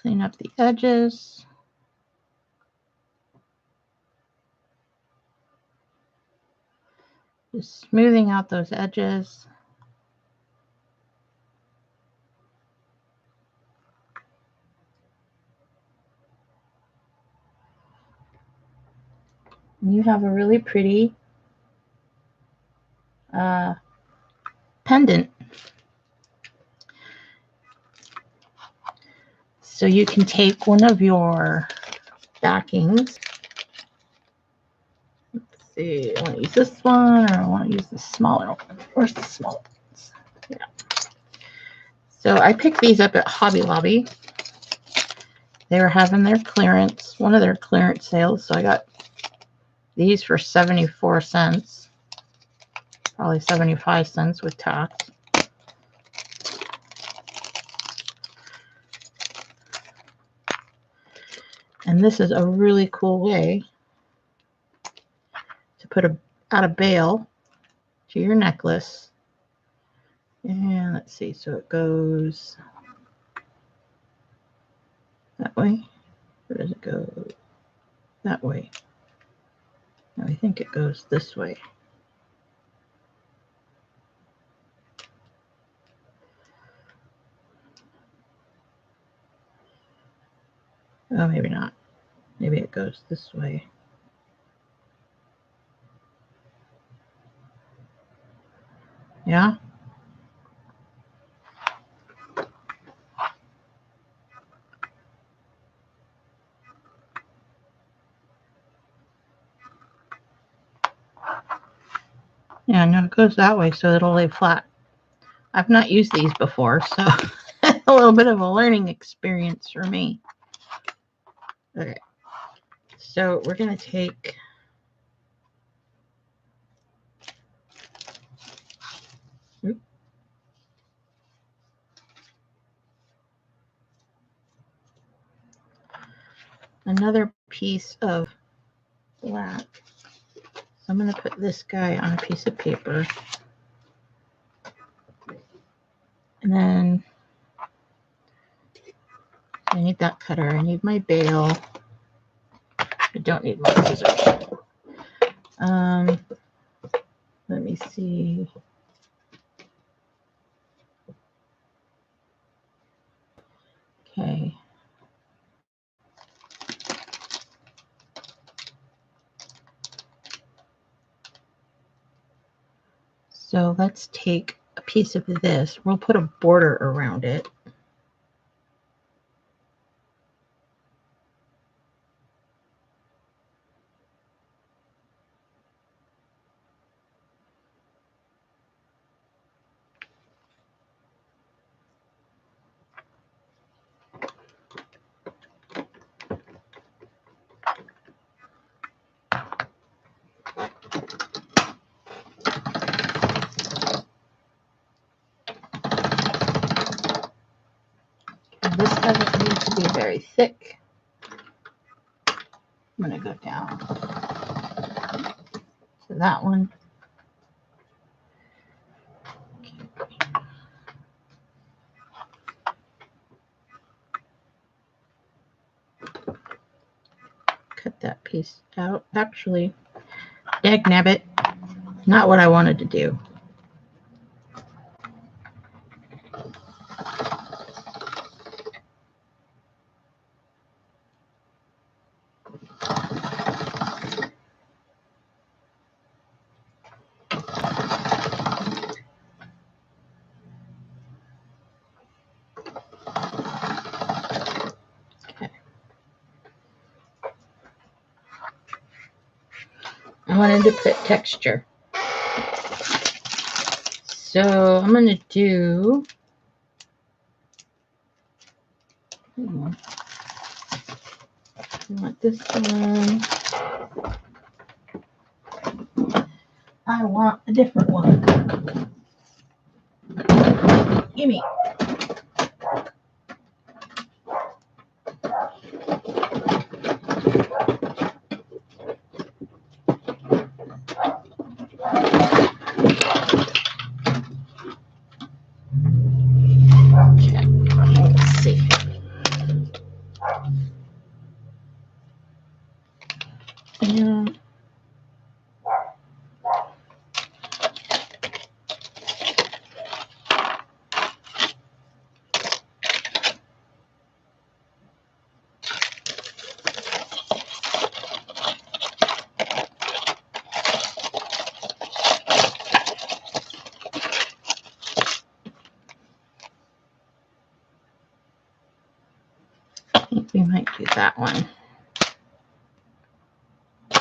Clean up the edges. Just smoothing out those edges. And you have a really pretty pendant. So you can take one of your backings. Let's see, I want to use this one, or I want to use the smaller one. Where's the small ones? Yeah. So I picked these up at Hobby Lobby. They were having their clearance, one of their clearance sales. So I got these for 74 cents, probably 75 cents with tax. And this is a really cool way to put add a bail to your necklace. And let's see, so it goes That way? Or does it go that way? No, I think it goes this way. Oh, maybe not. Maybe it goes this way. Yeah? Yeah, no, it goes that way, so it'll lay flat. I've not used these before, so a little bit of a learning experience for me. Okay, so we're going to take another piece of black. So I'm going to put this guy on a piece of paper. And then I need that cutter. I need my bail. I don't need my scissors. Let me see. Okay. So let's take a piece of this. We'll put a border around it. This doesn't need to be very thick. I'm going to go down to that one. Cut that piece out. Actually, dagnabbit, not what I wanted to do. I wanted to put texture. So I'm going to do, I want this one. I want a different one. Gimme. I think we might do that one.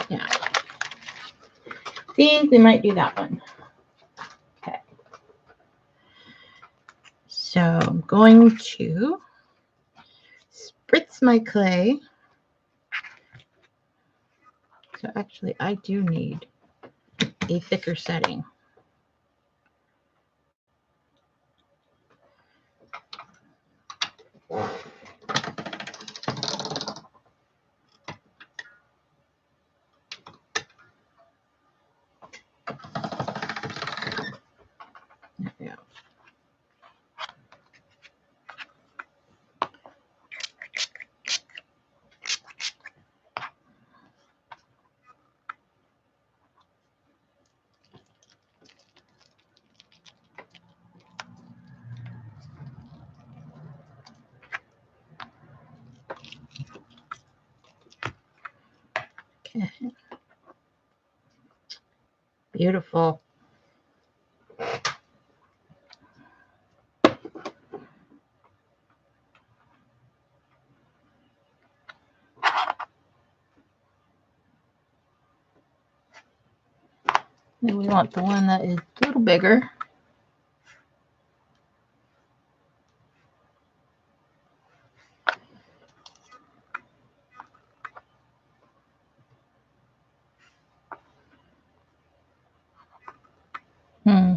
Yeah. I think we might do that one. Okay. So I'm going to spritz my clay. So actually, I do need a thicker setting. There we go. Okay. Beautiful. Then we want the one that is a little bigger. Hmm.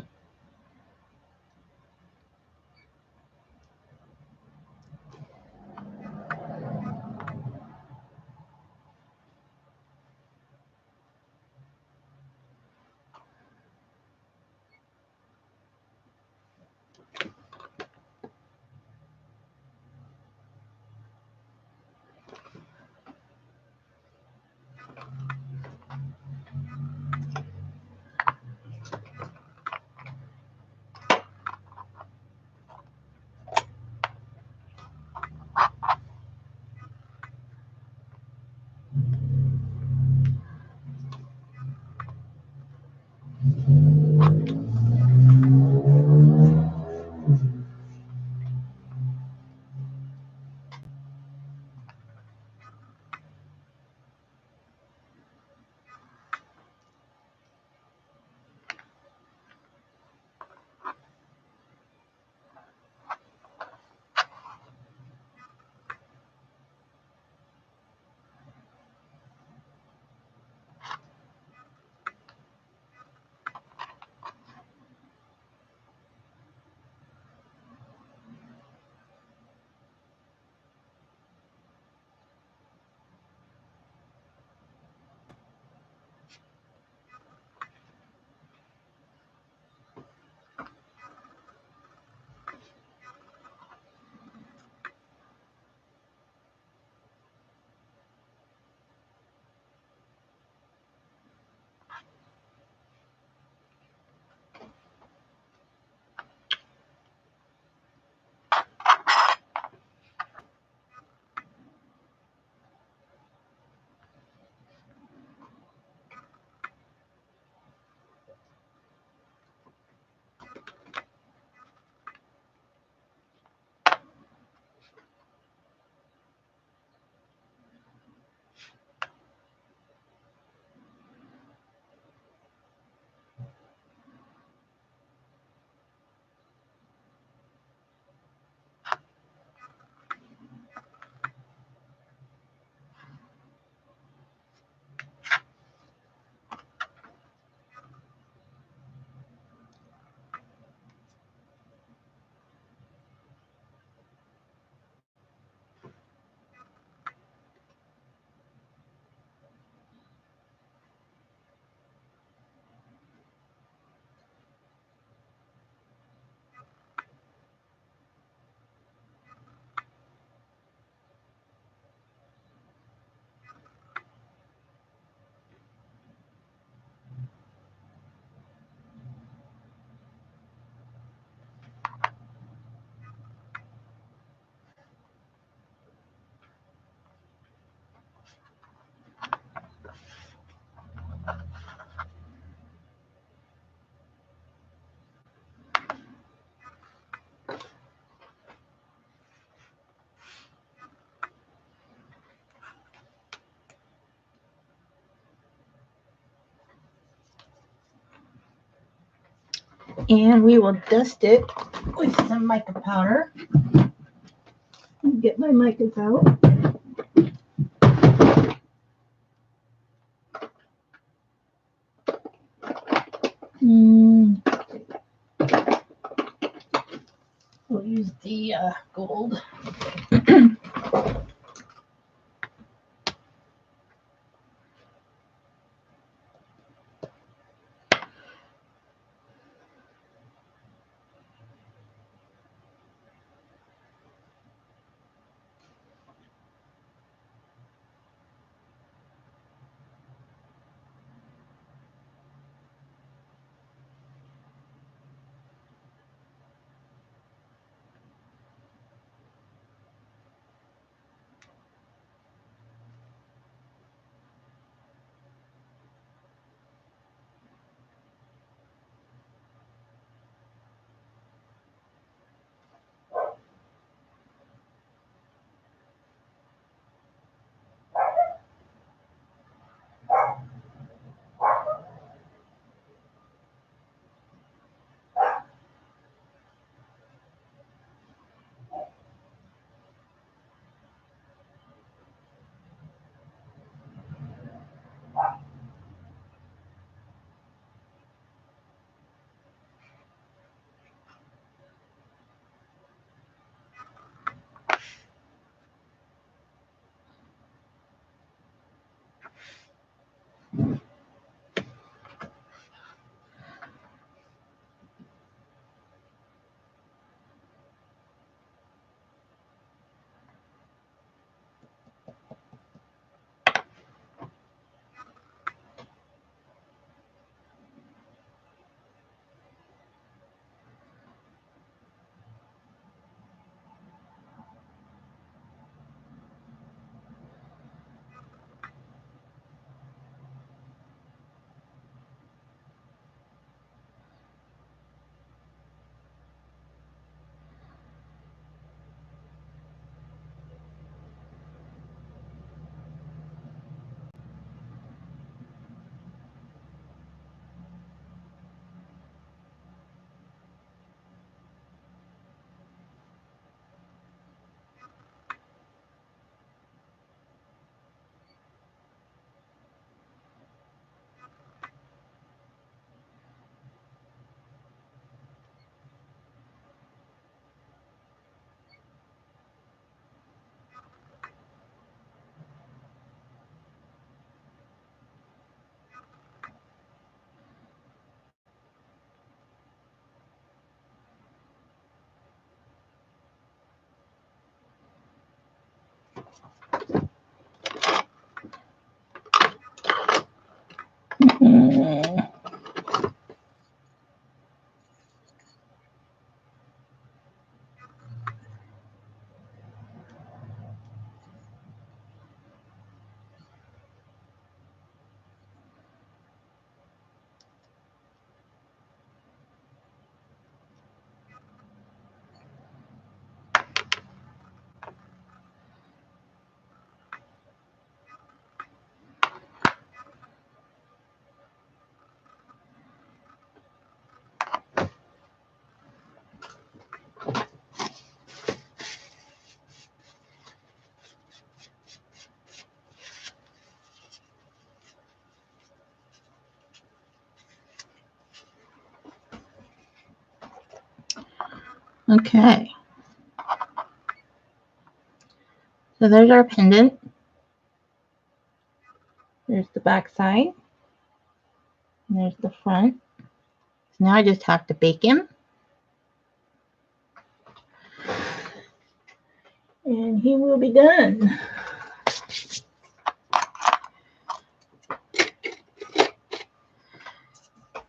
And we will dust it with some mica powder. Get my micas out. We'll use the gold. Okay. So there's our pendant. There's the back side. And there's the front. So now I just have to bake him. And he will be done.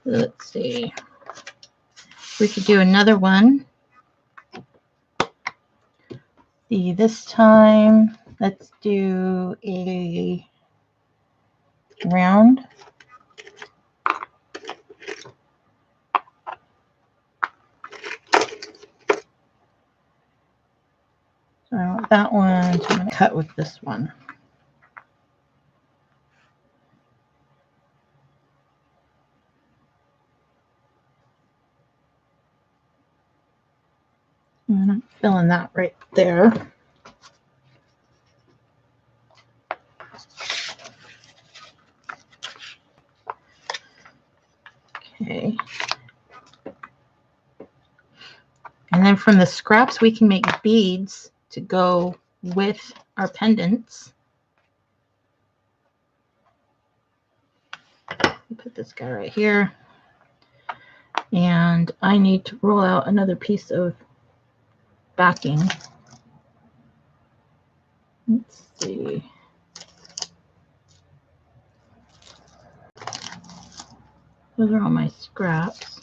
Let's see. We could do another one. See, this time, let's do a round. So I want that one, so I'm going to cut with this one. And I'm filling that right there. Okay. And then from the scraps, we can make beads to go with our pendants. Put this guy right here. And I need to roll out another piece of backing. Let's see. Those are all my scraps.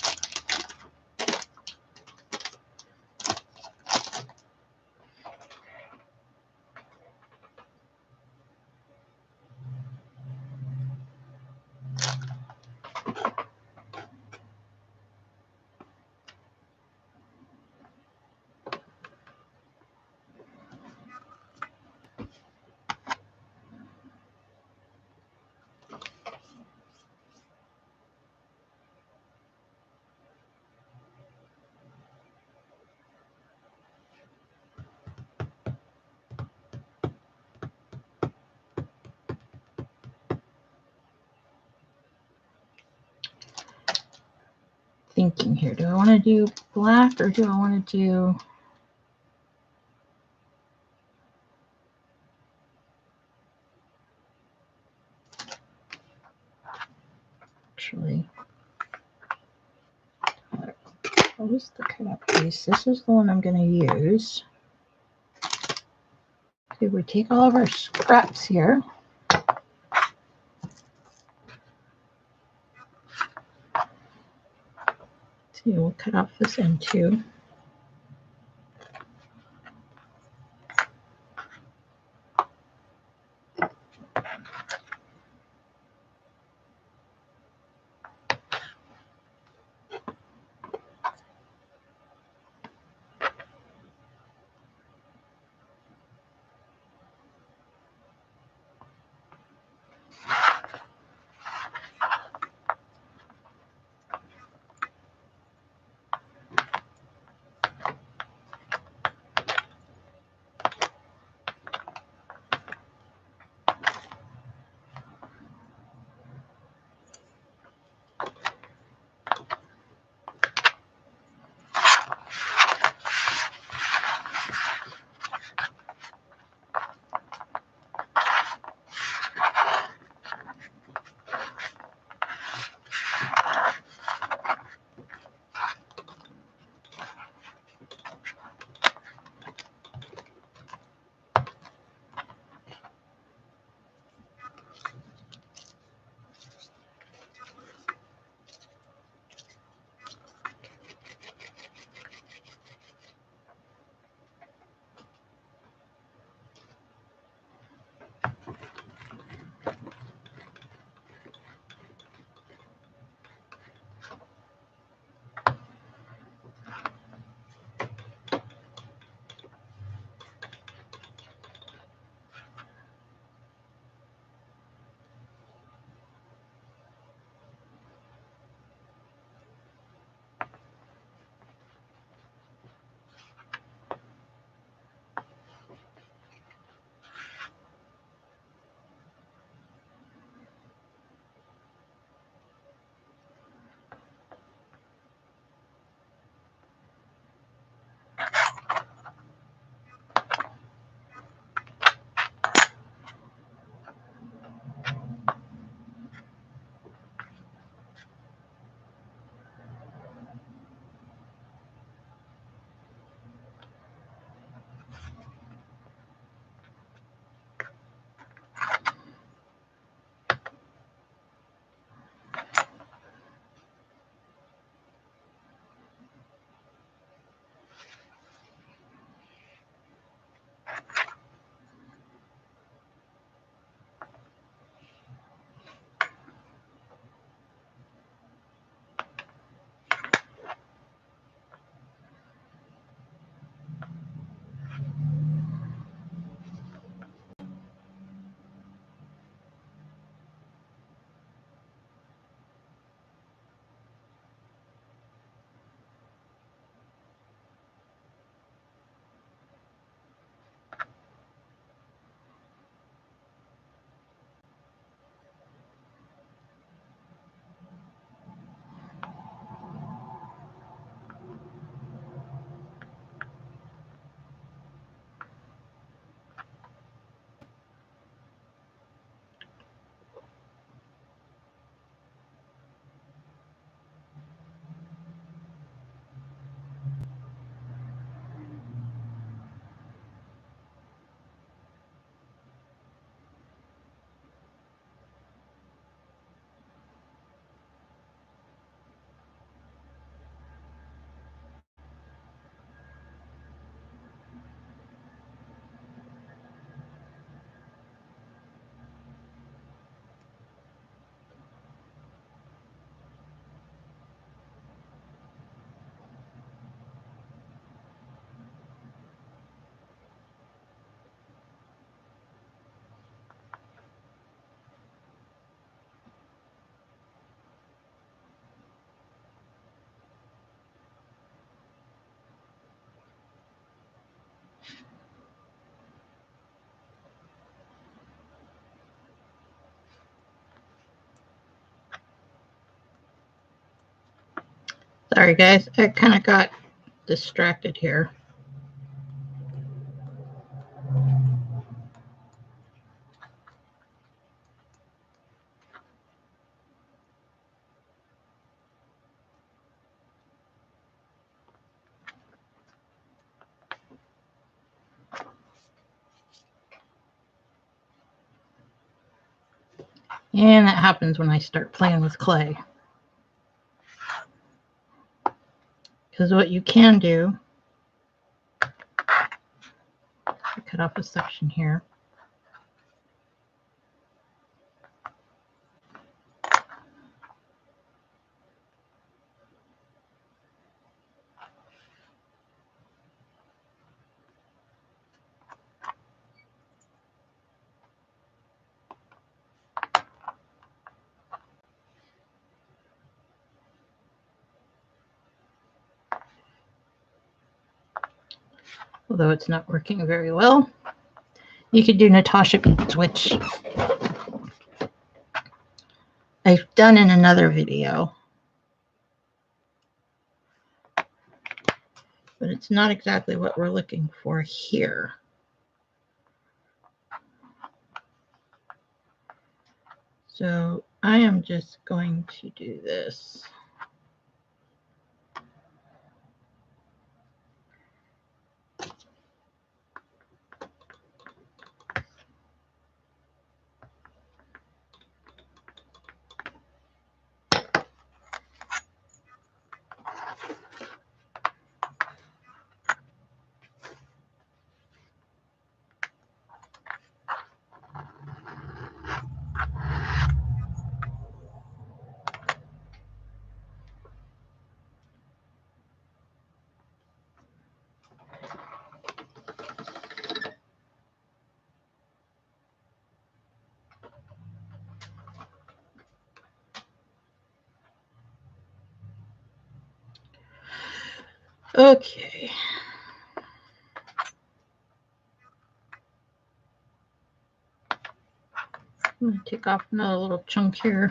Thinking here, do I want to do black or do I want to do actually close the cutout piece? This is the one I'm going to use. Okay, we take all of our scraps here. See, we'll cut off this end too. Sorry guys, I kind of got distracted here. And that happens when I start playing with clay. Because what you can do, cut off a section here. Although it's not working very well. You could do Natasha beads, which I've done in another video. But it's not exactly what we're looking for here. So I am just going to do this. Okay. I'm going to take off another little chunk here.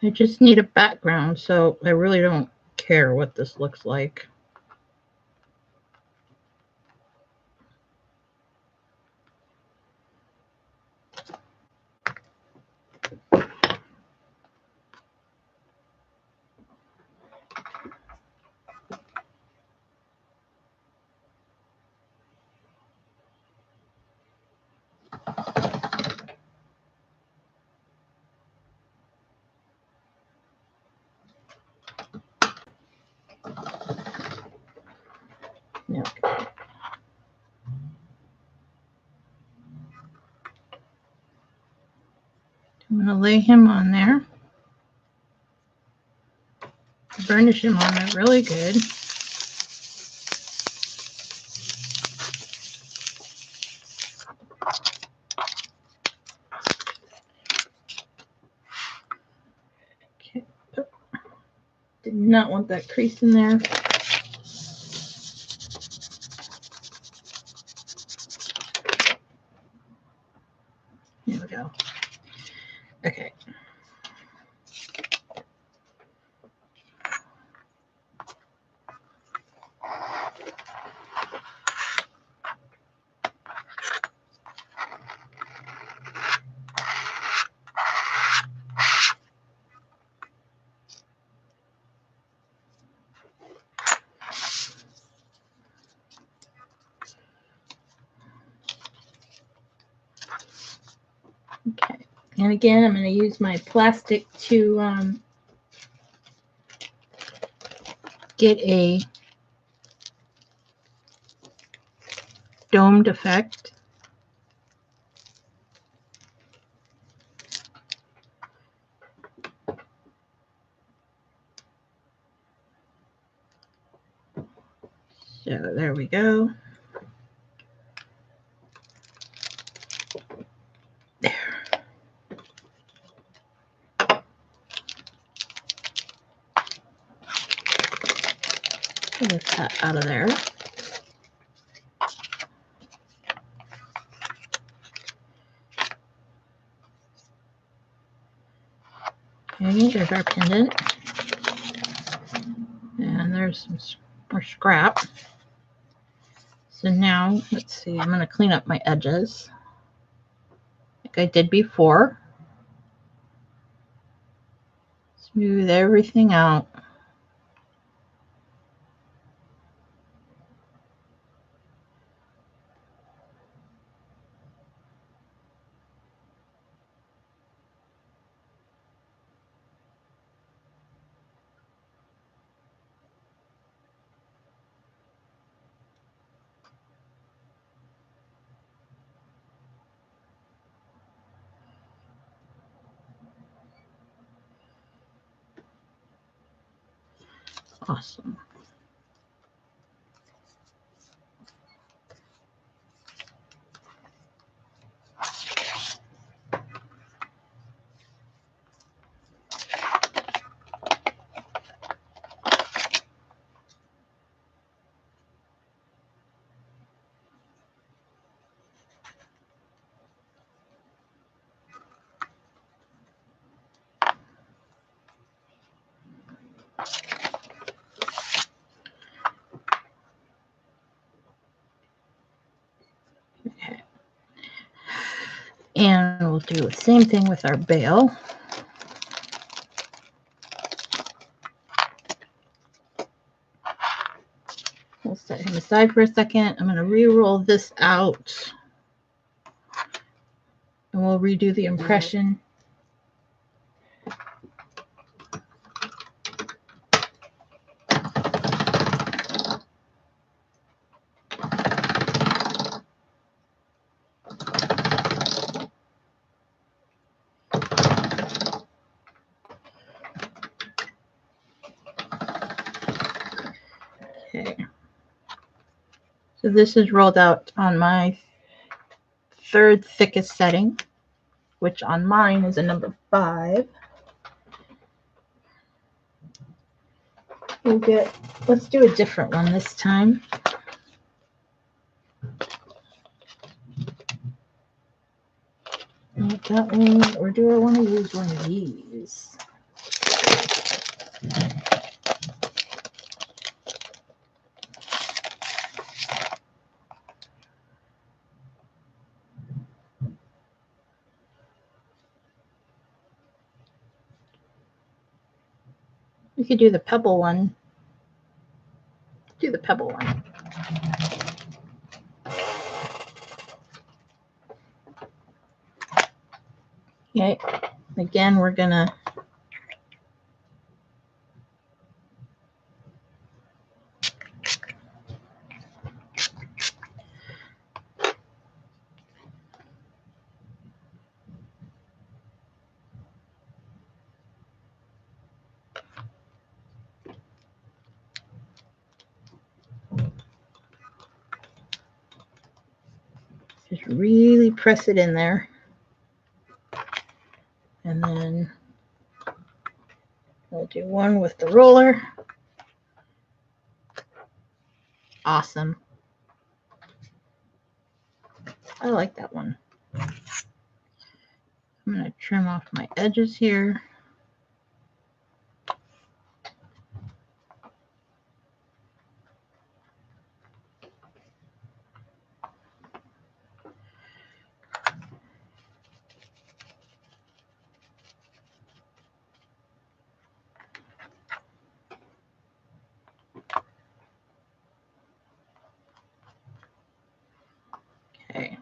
I just need a background, so I really don't care what this looks like. Okay. I'm going to lay him on there. Burnish him on there really good. Okay. Oh. Did not want that crease in there. There we go. Okay. And again, I'm going to use my plastic to get a domed effect. So there we go. There. Get that out of there. Okay, there's our pendant. And there's some more scrap. So now, let's see, I'm going to clean up my edges like I did before. Smooth everything out. Awesome. Okay. And we'll do the same thing with our bail. We'll set him aside for a second. I'm going to re-roll this out. And we'll redo the impression. Okay. So this is rolled out on my third thickest setting, which on mine is a number 5. Let's do a different one this time. Not that one, or do I want to use one of these? We could do the pebble one. Do the pebble one. Okay. Again, we're gonna just really press it in there. And then we'll do one with the roller. Awesome. I like that one. I'm going to trim off my edges here. Okay.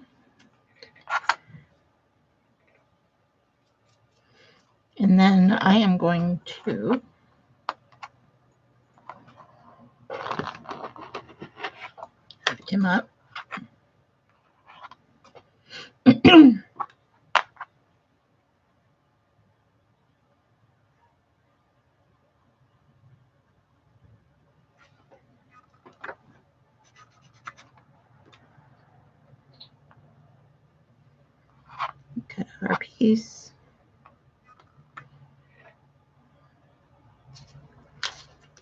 And then I am going to lift him up. Cut out our piece.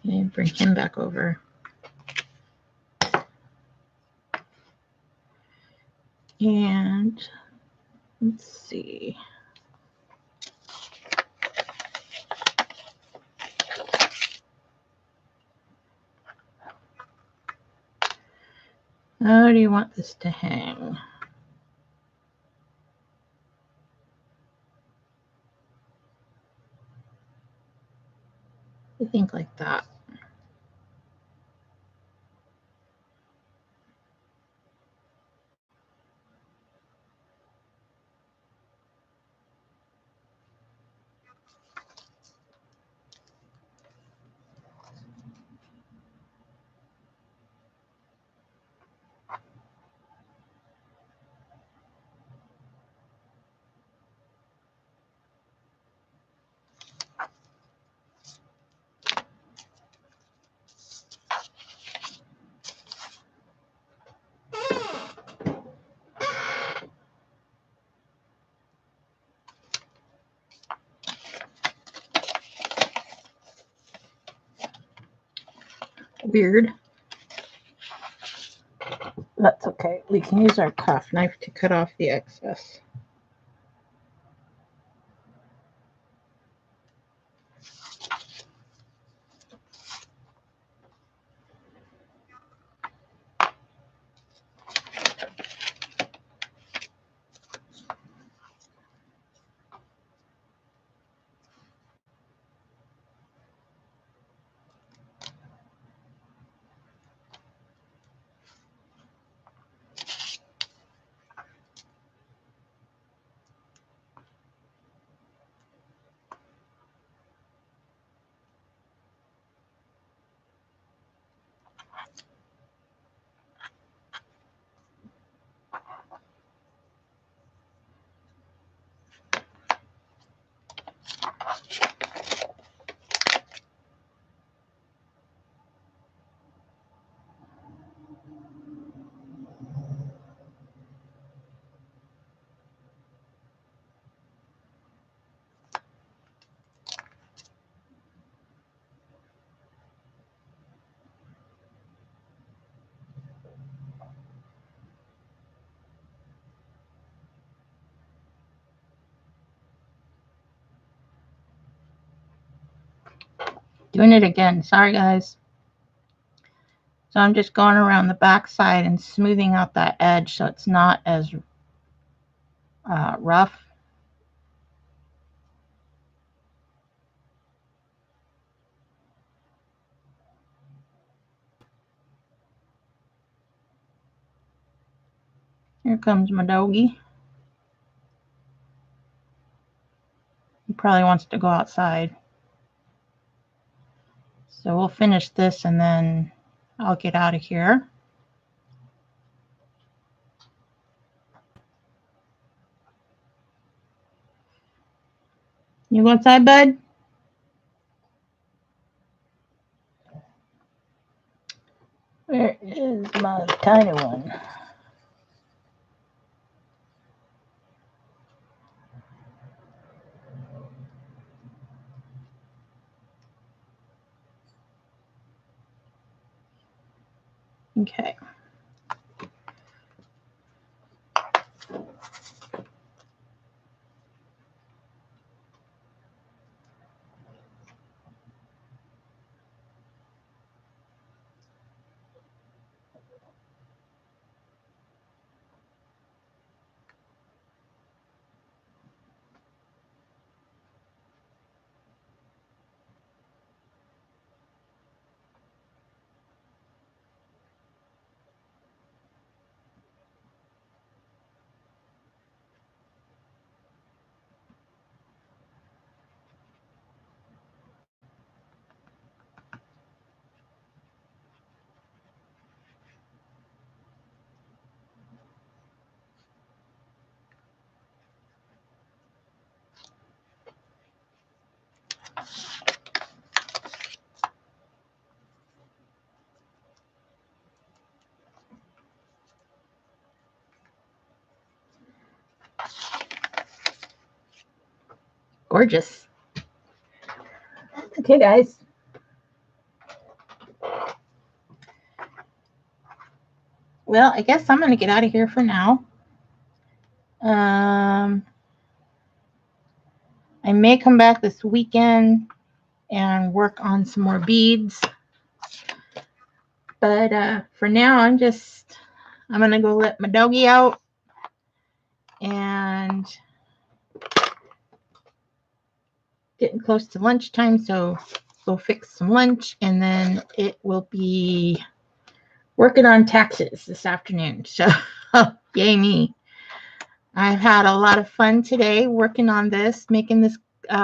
And bring him back over. And let's see. How do you want this to hang? I think like that. Weird. That's okay. We can use our craft knife to cut off the excess. Doing it again. Sorry, guys. So I'm just going around the back side and smoothing out that edge so it's not as rough. Here comes my doggy. He probably wants to go outside. So we'll finish this and then I'll get out of here. You go outside, bud? Where is my tiny one? Okay. gorgeous. Okay, guys. Well, I guess I'm going to get out of here for now. I may come back this weekend and work on some more beads. But for now, I'm going to go let my doggy out and getting close to lunchtime, so go fix some lunch, and then it will be working on taxes this afternoon. So yay me. I've had a lot of fun today working on this, making this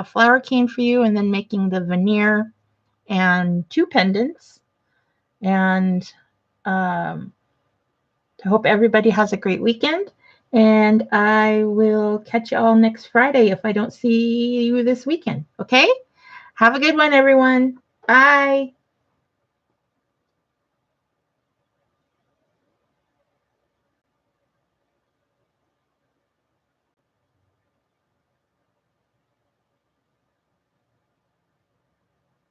flower cane for you, and then making the veneer and 2 pendants. And I hope everybody has a great weekend. And I will catch you all next Friday if I don't see you this weekend. Okay? Have a good one, everyone. Bye.